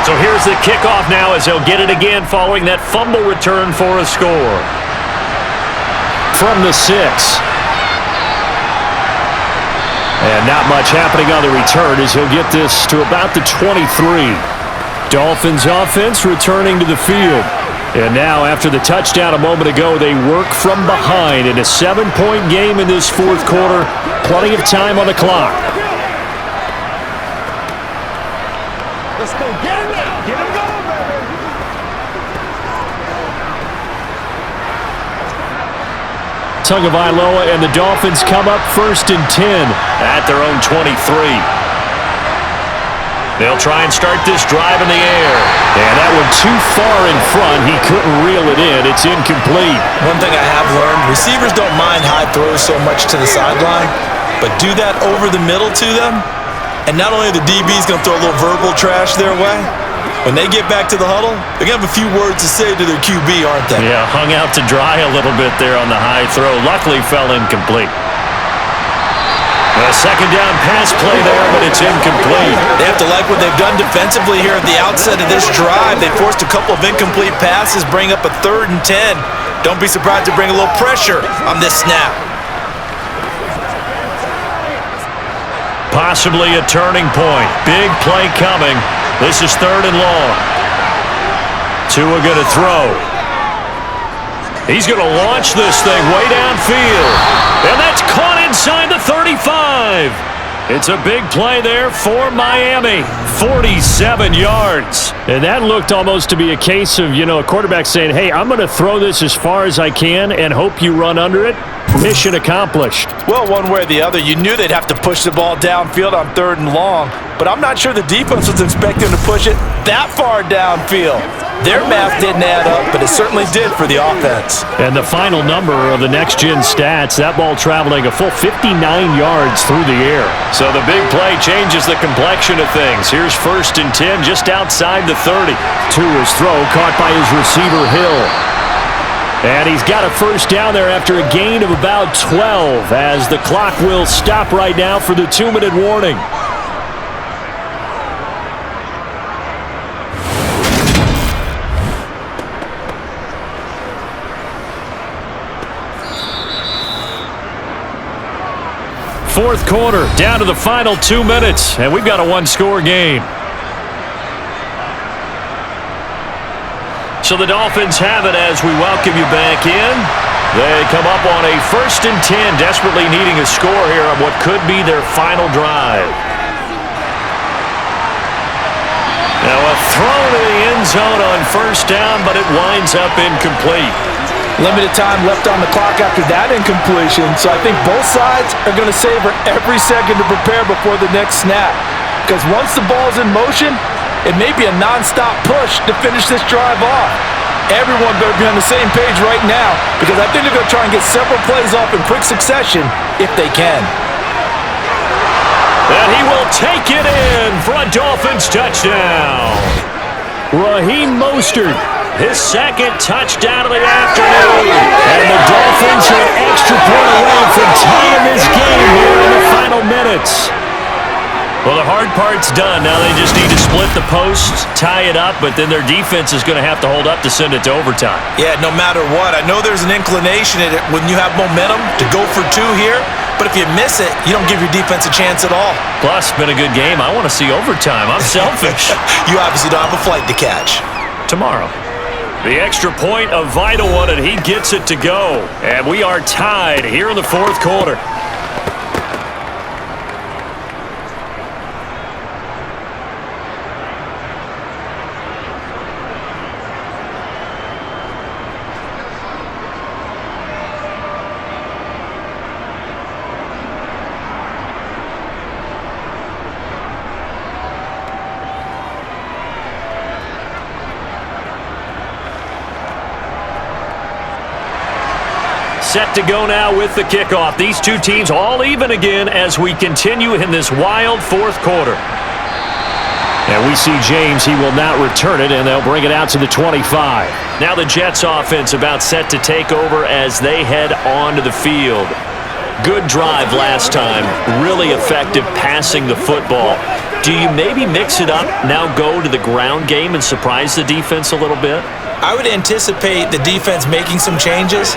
So here's the kickoff now as he'll get it again following that fumble return for a score. From the 6. And not much happening on the return as he'll get this to about the 23. Dolphins offense returning to the field. And now after the touchdown a moment ago, they work from behind in a 7-point game in this fourth quarter. Plenty of time on the clock. Let's go get him now. Get him going, baby. Tagovailoa and the Dolphins come up 1st and 10 at their own 23. They'll try and start this drive in the air. And that one too far in front. He couldn't reel it in. It's incomplete. One thing I have learned, receivers don't mind high throws so much to the sideline, but do that over the middle to them, and not only are the DBs going to throw a little verbal trash their way, when they get back to the huddle, they're going to have a few words to say to their QB, aren't they? Yeah, hung out to dry a little bit there on the high throw. Luckily fell incomplete. A second down pass play there, but it's incomplete. They have to like what they've done defensively here at the outset of this drive. They forced a couple of incomplete passes, bring up a 3rd and 10. Don't be surprised to bring a little pressure on this snap. Possibly a turning point. Big play coming. This is 3rd and long. Tua going to throw. He's going to launch this thing way downfield. And that's caught inside the 35. It's a big play there for Miami. 47 yards. And that looked almost to be a case of, a quarterback saying, hey, I'm going to throw this as far as I can and hope you run under it. Mission accomplished. Well, one way or the other, you knew they'd have to push the ball downfield on 3rd and long, but I'm not sure the defense was expecting to push it that far downfield. Their math didn't add up, but it certainly did for the offense. And the final number of the next-gen stats, that ball traveling a full 59 yards through the air. So the big play changes the complexion of things. Here's 1st and 10 just outside the 30. To his throw, caught by his receiver, Hill. And he's got a first down there after a gain of about 12 as the clock will stop right now for the 2-minute warning. Fourth quarter, down to the final 2 minutes, and we've got a one-score game. So the Dolphins have it as we welcome you back in. They come up on a 1st and 10, desperately needing a score here on what could be their final drive. Now a throw to the end zone on 1st down, but it winds up incomplete. Limited time left on the clock after that incompletion, so I think both sides are going to savor every second to prepare before the next snap. Because once the ball's in motion, it may be a non-stop push to finish this drive off. Everyone better be on the same page right now, because I think they're going to try and get several plays off in quick succession if they can. And he will take it in for a Dolphins touchdown. Raheem Mostert. His second touchdown of the afternoon. And the Dolphins are an extra point away from tying this game here in the final minutes. Well, the hard part's done. Now they just need to split the posts, tie it up, but then their defense is going to have to hold up to send it to overtime. Yeah, no matter what. I know there's an inclination in it when you have momentum to go for 2 here, but if you miss it, you don't give your defense a chance at all. Plus, been a good game. I want to see overtime. I'm selfish. You obviously don't have a flight to catch. Tomorrow. The extra point, a vital one, and he gets it to go. And we are tied here in the 4th quarter. Set to go now with the kickoff. These two teams all even again as we continue in this wild 4th quarter. And we see James. He will not return it, and they'll bring it out to the 25. Now the Jets offense about set to take over as they head onto the field. Good drive last time. Really effective passing the football. Do you maybe mix it up, now go to the ground game and surprise the defense a little bit? I would anticipate the defense making some changes,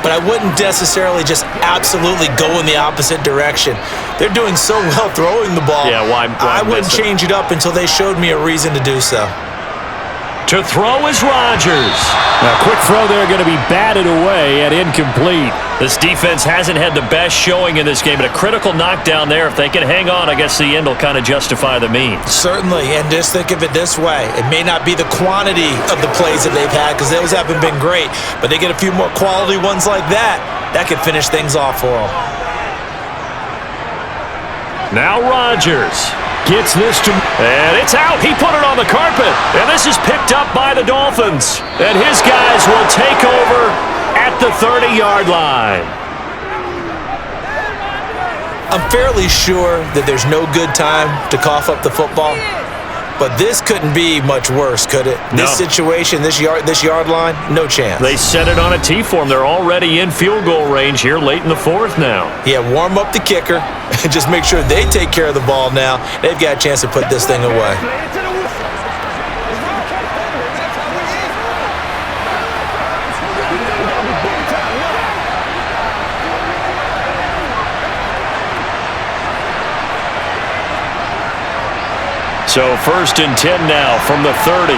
but I wouldn't necessarily just absolutely go in the opposite direction. They're doing so well throwing the ball. Yeah, why I wouldn't change it up until they showed me a reason to do so. To throw is Rodgers. Now, quick throw there, going to be batted away and incomplete. This defense hasn't had the best showing in this game, but a critical knockdown there. If they can hang on, I guess the end will kind of justify the means. Certainly, and just think of it this way. It may not be the quantity of the plays that they've had because those haven't been great, but they get a few more quality ones like that. That could finish things off for them. Now Rodgers. Gets this to... And it's out. He put it on the carpet. And this is picked up by the Dolphins. And his guys will take over at the 30-yard line. I'm fairly sure that there's no good time to cough up the football. But this couldn't be much worse, could it? No. This situation, this yard line, no chance. They set it on a T for them. They're already in field goal range here late in the 4th now. Yeah, warm up the kicker and just make sure they take care of the ball now. They've got a chance to put this thing away. So 1st and 10 now from the 30.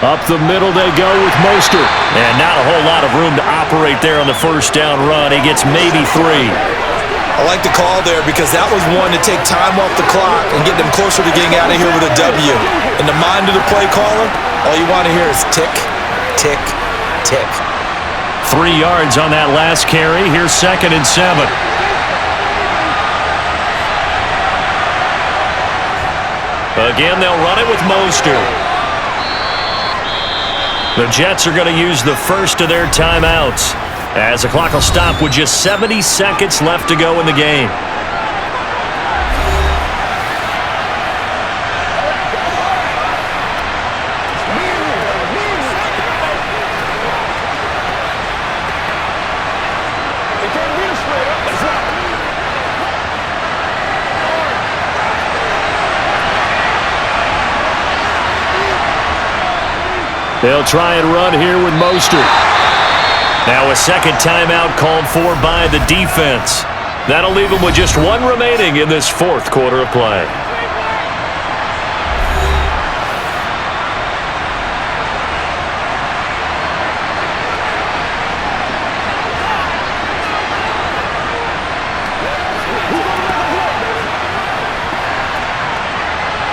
Up the middle they go with Mostert. And not a whole lot of room to operate there on the first down run. He gets maybe 3. I like the call there because that was one to take time off the clock and get them closer to getting out of here with a W. In the mind of the play caller, all you want to hear is tick, tick, tick. 3 yards on that last carry. Here's 2nd and 7. Again, they'll run it with Mostert. The Jets are going to use the first of their timeouts as the clock will stop with just 70 seconds left to go in the game. They'll try and run here with Mostert. Now a second timeout called for by the defense. That'll leave them with just 1 remaining in this 4th quarter of play.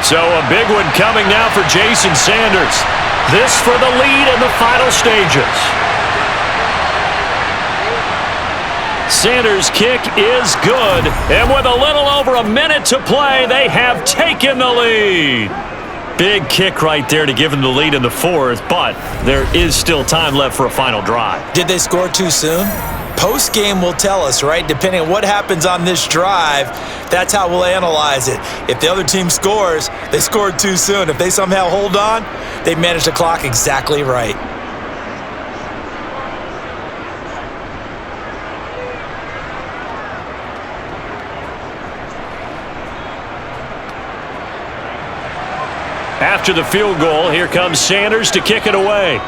So a big one coming now for Jason Sanders. This for the lead in the final stages. Sanders' kick is good, and with a little over a minute to play, they have taken the lead. Big kick right there to give them the lead in the 4th, but there is still time left for a final drive. Did they score too soon? Post-game will tell us, right? Depending on what happens on this drive, that's how we'll analyze it. If the other team scores, they scored too soon. If they somehow hold on, they managed the clock exactly right. After the field goal, here comes Sanders to kick it away.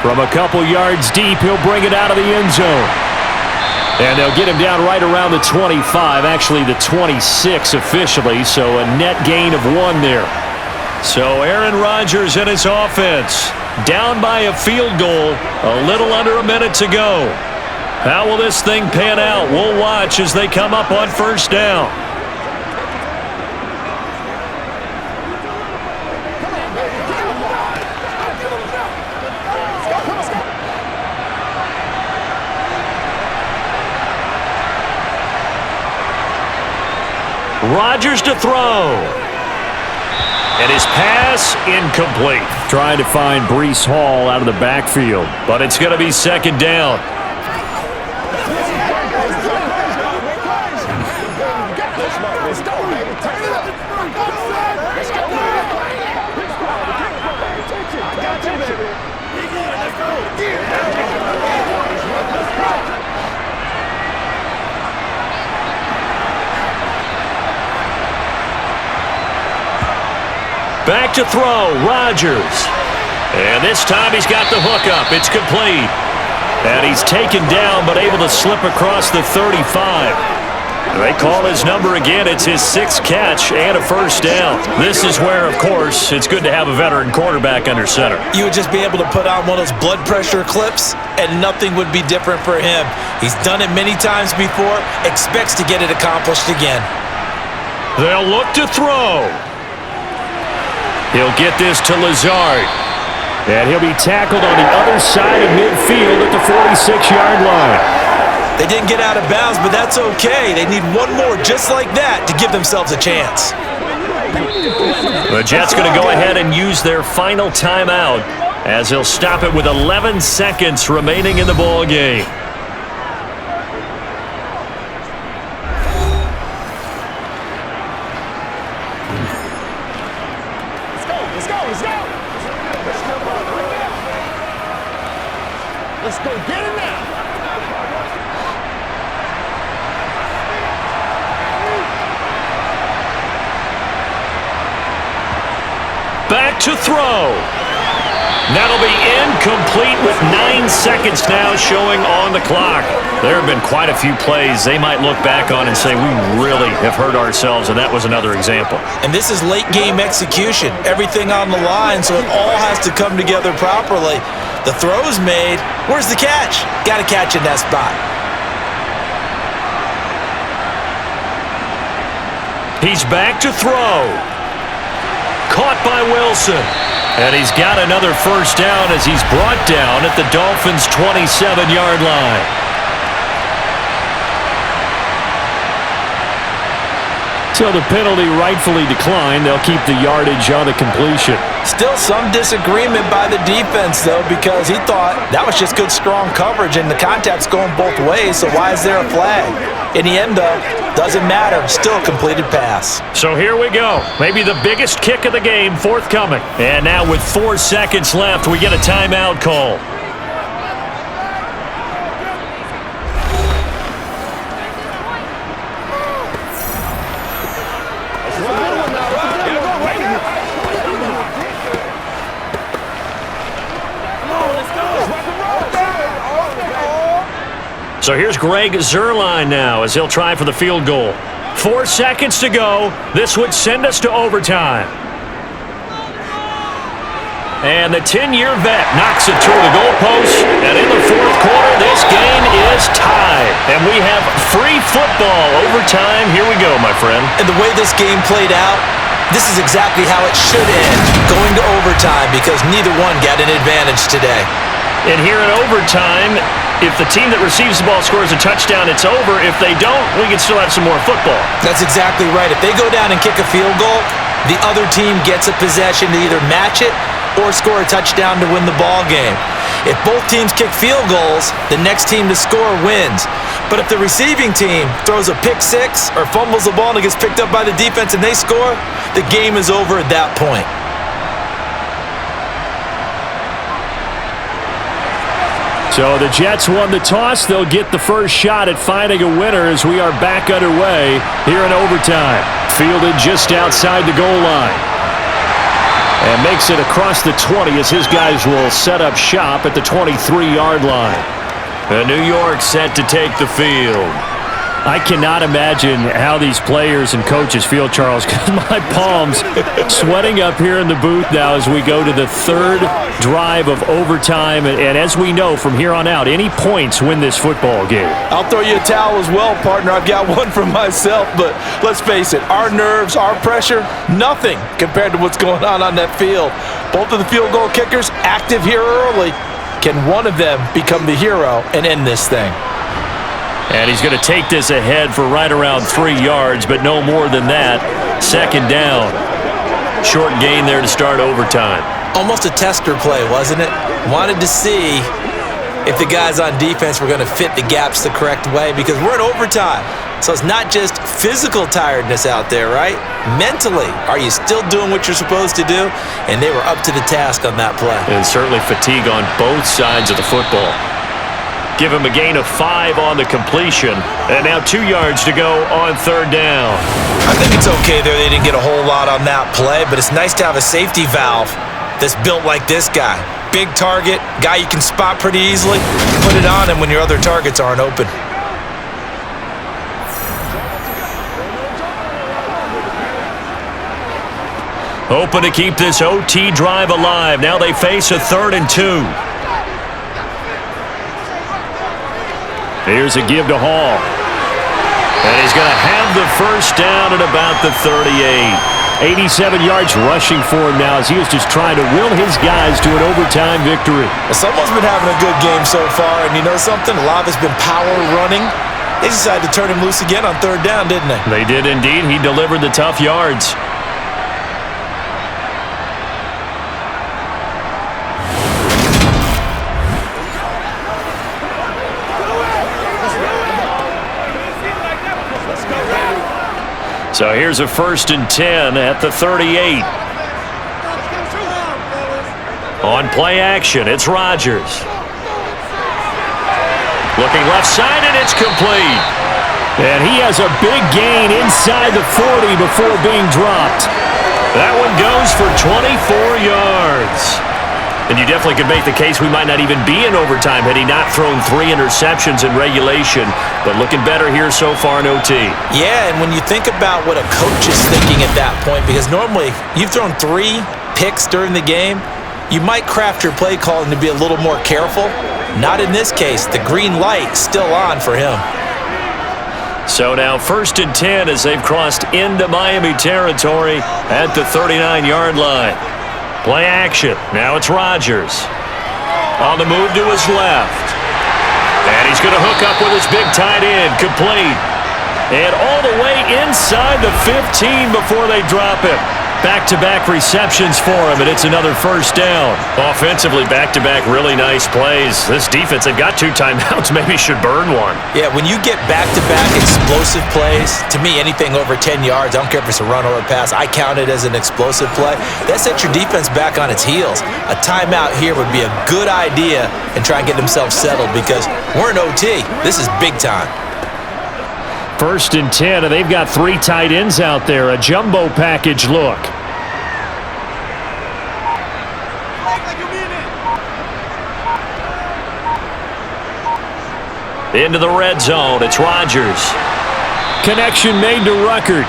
From a couple yards deep, he'll bring it out of the end zone. And they'll get him down right around the 25, actually the 26 officially, so a net gain of 1 there. So Aaron Rodgers and his offense down by a field goal, a little under a minute to go. How will this thing pan out? We'll watch as they come up on first down. Rodgers to throw. And his pass incomplete. Trying to find Breece Hall out of the backfield, but it's going to be 2nd down. Back to throw, Rodgers. And this time he's got the hook up. It's complete. And he's taken down but able to slip across the 35. They call his number again. It's his 6th catch and a first down. This is where, of course, it's good to have a veteran quarterback under center. You would just be able to put on one of those blood pressure clips and nothing would be different for him. He's done it many times before, expects to get it accomplished again. They'll look to throw. He'll get this to Lazard. And he'll be tackled on the other side of midfield at the 46-yard line. They didn't get out of bounds, but that's okay. They need one more just like that to give themselves a chance. The Jets going to go ahead and use their final timeout as they'll stop it with 11 seconds remaining in the ball game. Let's go get it now. Back to throw. That'll be incomplete with 9 seconds now showing on the clock. There have been quite a few plays they might look back on and say, we really have hurt ourselves, and that was another example. And this is late-game execution. Everything on the line, so it all has to come together properly. The throw's made. Where's the catch? Got to catch in that spot. He's back to throw. Caught by Wilson. And he's got another first down as he's brought down at the Dolphins' 27-yard line. So the penalty rightfully declined. They'll keep the yardage on the completion. Still some disagreement by the defense, though, because he thought that was just good, strong coverage, and the contact's going both ways, so why is there a flag? In the end, though, doesn't matter. Still a completed pass. So here we go. Maybe the biggest kick of the game forthcoming. And now with 4 seconds left, we get a timeout call. So here's Greg Zuerlein now as he'll try for the field goal. 4 seconds to go. This would send us to overtime. And the 10-year vet knocks it through the goalpost. And in the fourth quarter, this game is tied. And we have free football overtime. Here we go, my friend. And the way this game played out, this is exactly how it should end, going to overtime, because neither one got an advantage today. And here in overtime, if the team that receives the ball scores a touchdown, it's over. If they don't, we can still have some more football. That's exactly right. If they go down and kick a field goal, the other team gets a possession to either match it or score a touchdown to win the ball game. If both teams kick field goals, the next team to score wins. But if the receiving team throws a pick six or fumbles the ball and it gets picked up by the defense and they score, the game is over at that point. So the Jets won the toss. They'll get the first shot at finding a winner as we are back underway here in overtime. Fielded just outside the goal line. And makes it across the 20 as his guys will set up shop at the 23-yard line. And New York set to take the field. I cannot imagine how these players and coaches feel, Charles, because my palms sweating up here in the booth now as we go to the third drive of overtime. And as we know from here on out, any points win this football game. I'll throw you a towel as well, partner. I've got one for myself, but let's face it, our nerves, our pressure, nothing compared to what's going on that field. Both of the field goal kickers active here early. Can one of them become the hero and end this thing? And he's going to take this ahead for right around 3 yards, but no more than that. Second down. Short gain there to start overtime. Almost a tester play, wasn't it? Wanted to see if the guys on defense were going to fit the gaps the correct way, because we're in overtime. So it's not just physical tiredness out there, right? Mentally, are you still doing what you're supposed to do? And they were up to the task on that play. And certainly fatigue on both sides of the football. Give him a gain of 5 on the completion. And now 2 yards to go on third down. I think it's okay there. They didn't get a whole lot on that play, but it's nice to have a safety valve that's built like this guy. Big target, guy you can spot pretty easily. Put it on him when your other targets aren't open. Hoping to keep this OT drive alive. Now they face a 3rd and 2. Here's a give to Hall. And he's going to have the first down at about the 38. 87 yards rushing for him now as he was just trying to will his guys to an overtime victory. Someone's been having a good game so far, and you know something? A lot of it's been power running. They decided to turn him loose again on third down, didn't they? They did indeed. He delivered the tough yards. So here's a 1st and 10 at the 38. On play action, it's Rodgers. Looking left side, and it's complete. And he has a big gain inside the 40 before being dropped. That one goes for 24 yards. And you definitely could make the case we might not even be in overtime had he not thrown 3 interceptions in regulation. But looking better here so far in OT. Yeah, and when you think about what a coach is thinking at that point, because normally you've thrown 3 picks during the game, you might craft your play calling to be a little more careful. Not in this case. The green light still on for him. So now 1st and 10 as they've crossed into Miami territory at the 39-yard line. Play action. Now it's Rodgers. On the move to his left. And he's going to hook up with his big tight end. Complete. And all the way inside the 15 before they drop him. Back-to-back receptions for him, and it's another 1st down. Offensively, back-to-back really nice plays. This defense, they've got 2 timeouts, maybe should burn one. Yeah, when you get back-to-back explosive plays, to me, anything over 10 yards, I don't care if it's a run or a pass, I count it as an explosive play. That sets your defense back on its heels. A timeout here would be a good idea and try and get themselves settled because we're in OT. This is big time. 1st and 10, and they've got 3 tight ends out there. A jumbo package look. Into the red zone. It's Rodgers. Connection made to Ruckert.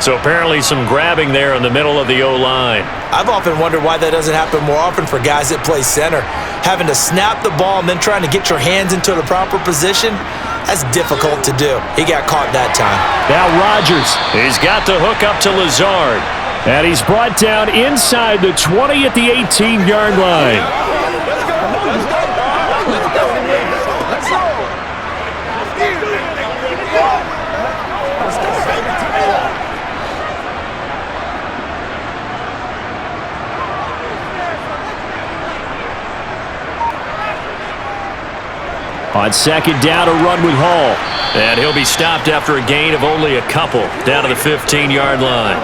So apparently some grabbing there in the middle of the O-line. I've often wondered why that doesn't happen more often for guys that play center. Having to snap the ball and then trying to get your hands into the proper position, that's difficult to do. He got caught that time. Now Rodgers, he's got to hook up to Lazard. And he's brought down inside the 20 at the 18-yard line. On 2nd down, a run with Hall. And he'll be stopped after a gain of only a couple down to the 15-yard line.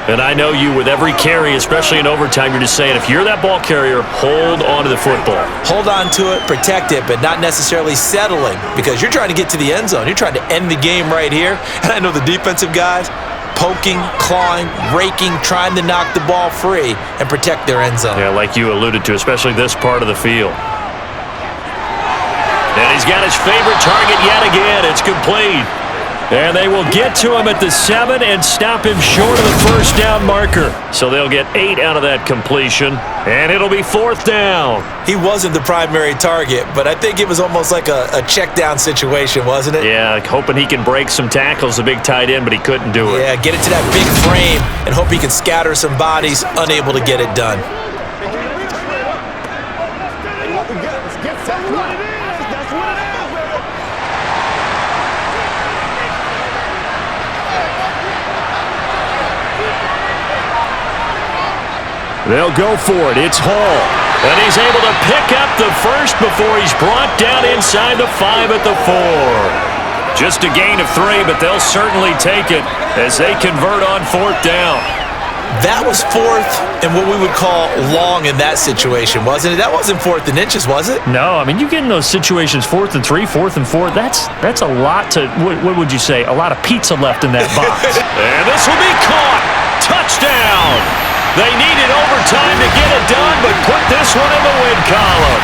And I know you, with every carry, especially in overtime, you're just saying, if you're that ball carrier, hold on to the football. Hold on to it, protect it, but not necessarily settling because you're trying to get to the end zone. You're trying to end the game right here. And I know the defensive guys poking, clawing, raking, trying to knock the ball free and protect their end zone. Yeah, like you alluded to, especially this part of the field. And he's got his favorite target yet again. It's complete. And they will get to him at the 7 and stop him short of the 1st down marker. So they'll get 8 out of that completion. And it'll be 4th down. He wasn't the primary target, but I think it was almost like a check down situation, wasn't it? Yeah, hoping he can break some tackles, the big tight end, but he couldn't do it. Yeah, get it to that big frame and hope he can scatter some bodies, unable to get it done. They'll go for it. It's Hall. And he's able to pick up the 1st before he's brought down inside the 5 at the 4. Just a gain of 3, but they'll certainly take it as they convert on 4th down. That was 4th and what we would call long in that situation, wasn't it? That wasn't 4th and inches, was it? No, I mean, you get in those situations 4th and 3, 4th and 4. That's a lot to, what would you say, a lot of pizza left in that box. And this will be caught. Touchdown. They needed overtime to get it done, but put this one in the win column.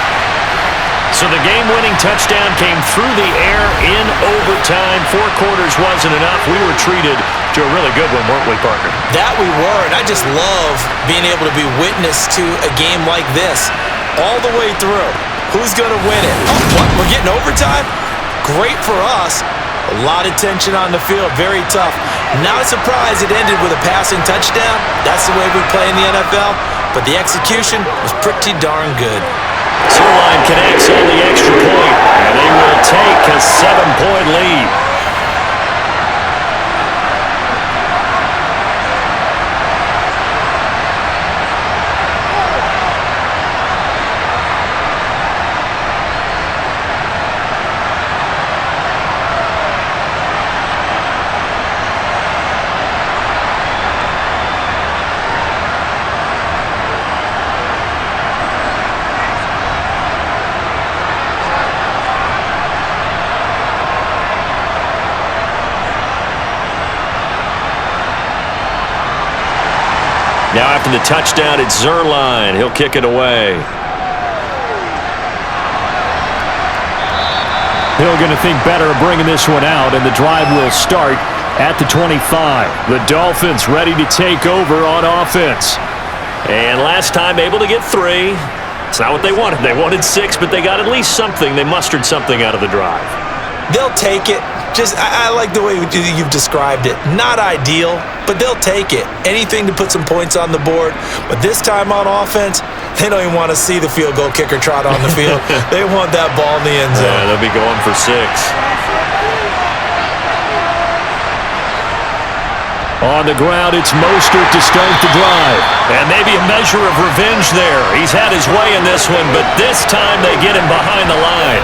So the game-winning touchdown came through the air in overtime. 4 quarters wasn't enough. We were treated to a really good one, weren't we, partner? That we were, and I just love being able to be witness to a game like this all the way through. Who's going to win it? Oh, what? We're getting overtime? Great for us. A lot of tension on the field, very tough. Not a surprise it ended with a passing touchdown. That's the way we play in the NFL. But the execution was pretty darn good. Line connects on the extra point, and they will take a 7-point lead. Now after the touchdown, it's Zerline. He'll kick it away. Hill going to think better of bringing this one out, and the drive will start at the 25. The Dolphins ready to take over on offense. And last time able to get 3. It's not what they wanted. They wanted 6, but they got at least something. They mustered something out of the drive. They'll take it. I like the way you've described it. Not ideal, but they'll take it. Anything to put some points on the board. But this time on offense, they don't even want to see the field goal kicker trot on the field. They want that ball in the end zone. Yeah, they'll be going for 6. On the ground, it's Mostert to start the drive. And maybe a measure of revenge there. He's had his way in this one, but this time they get him behind the line.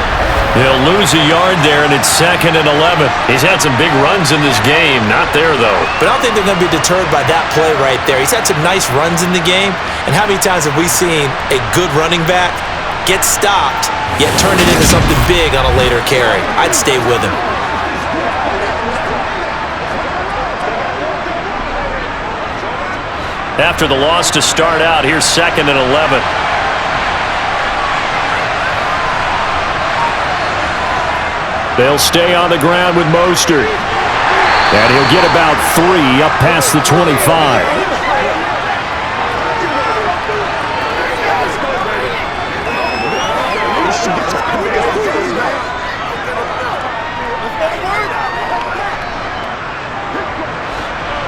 They'll lose a yard there, and it's 2nd and 11. He's had some big runs in this game. Not there, though. But I don't think they're going to be deterred by that play right there. He's had some nice runs in the game. And how many times have we seen a good running back get stopped, yet turn it into something big on a later carry? I'd stay with him. After the loss to start out, here's 2nd and 11. They'll stay on the ground with Mostert. And he'll get about 3 up past the 25.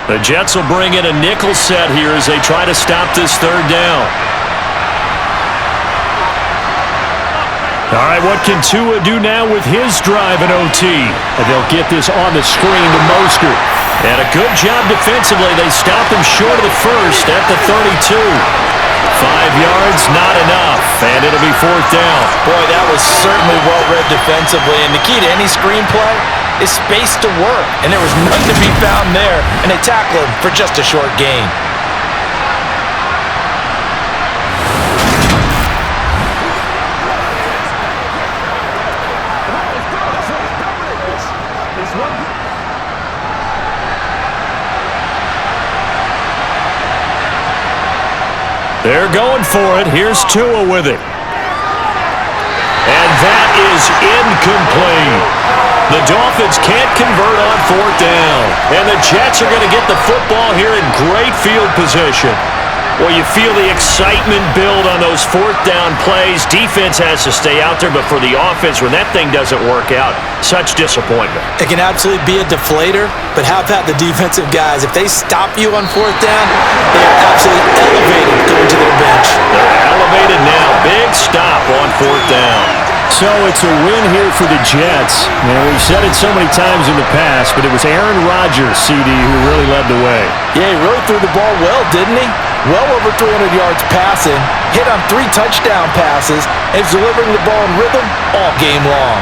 The Jets will bring in a nickel set here as they try to stop this 3rd down. All right, what can Tua do now with his drive in OT? And they'll get this on the screen to Mostert. And a good job defensively. They stopped him short of the 1st at the 32. 5 yards, not enough, and it'll be 4th down. Boy, that was certainly well-read defensively, and the key to any screenplay is space to work, and there was none to be found there, and they tackled him for just a short gain. They're going for it. Here's Tua with it. And that is incomplete. The Dolphins can't convert on 4th down. And the Jets are going to get the football here in great field position. Well, you feel the excitement build on those 4th down plays. Defense has to stay out there, but for the offense, when that thing doesn't work out, such disappointment. It can absolutely be a deflator, but how about the defensive guys? If they stop you on 4th down, they are absolutely elevated going to their bench. They're elevated now. Big stop on 4th down. So it's a win here for the Jets. We've said it so many times in the past, but it was Aaron Rodgers, CD, who really led the way. Yeah, he really threw the ball well, didn't he? Well over 300 yards passing, hit on 3 touchdown passes, and is delivering the ball in rhythm all game long.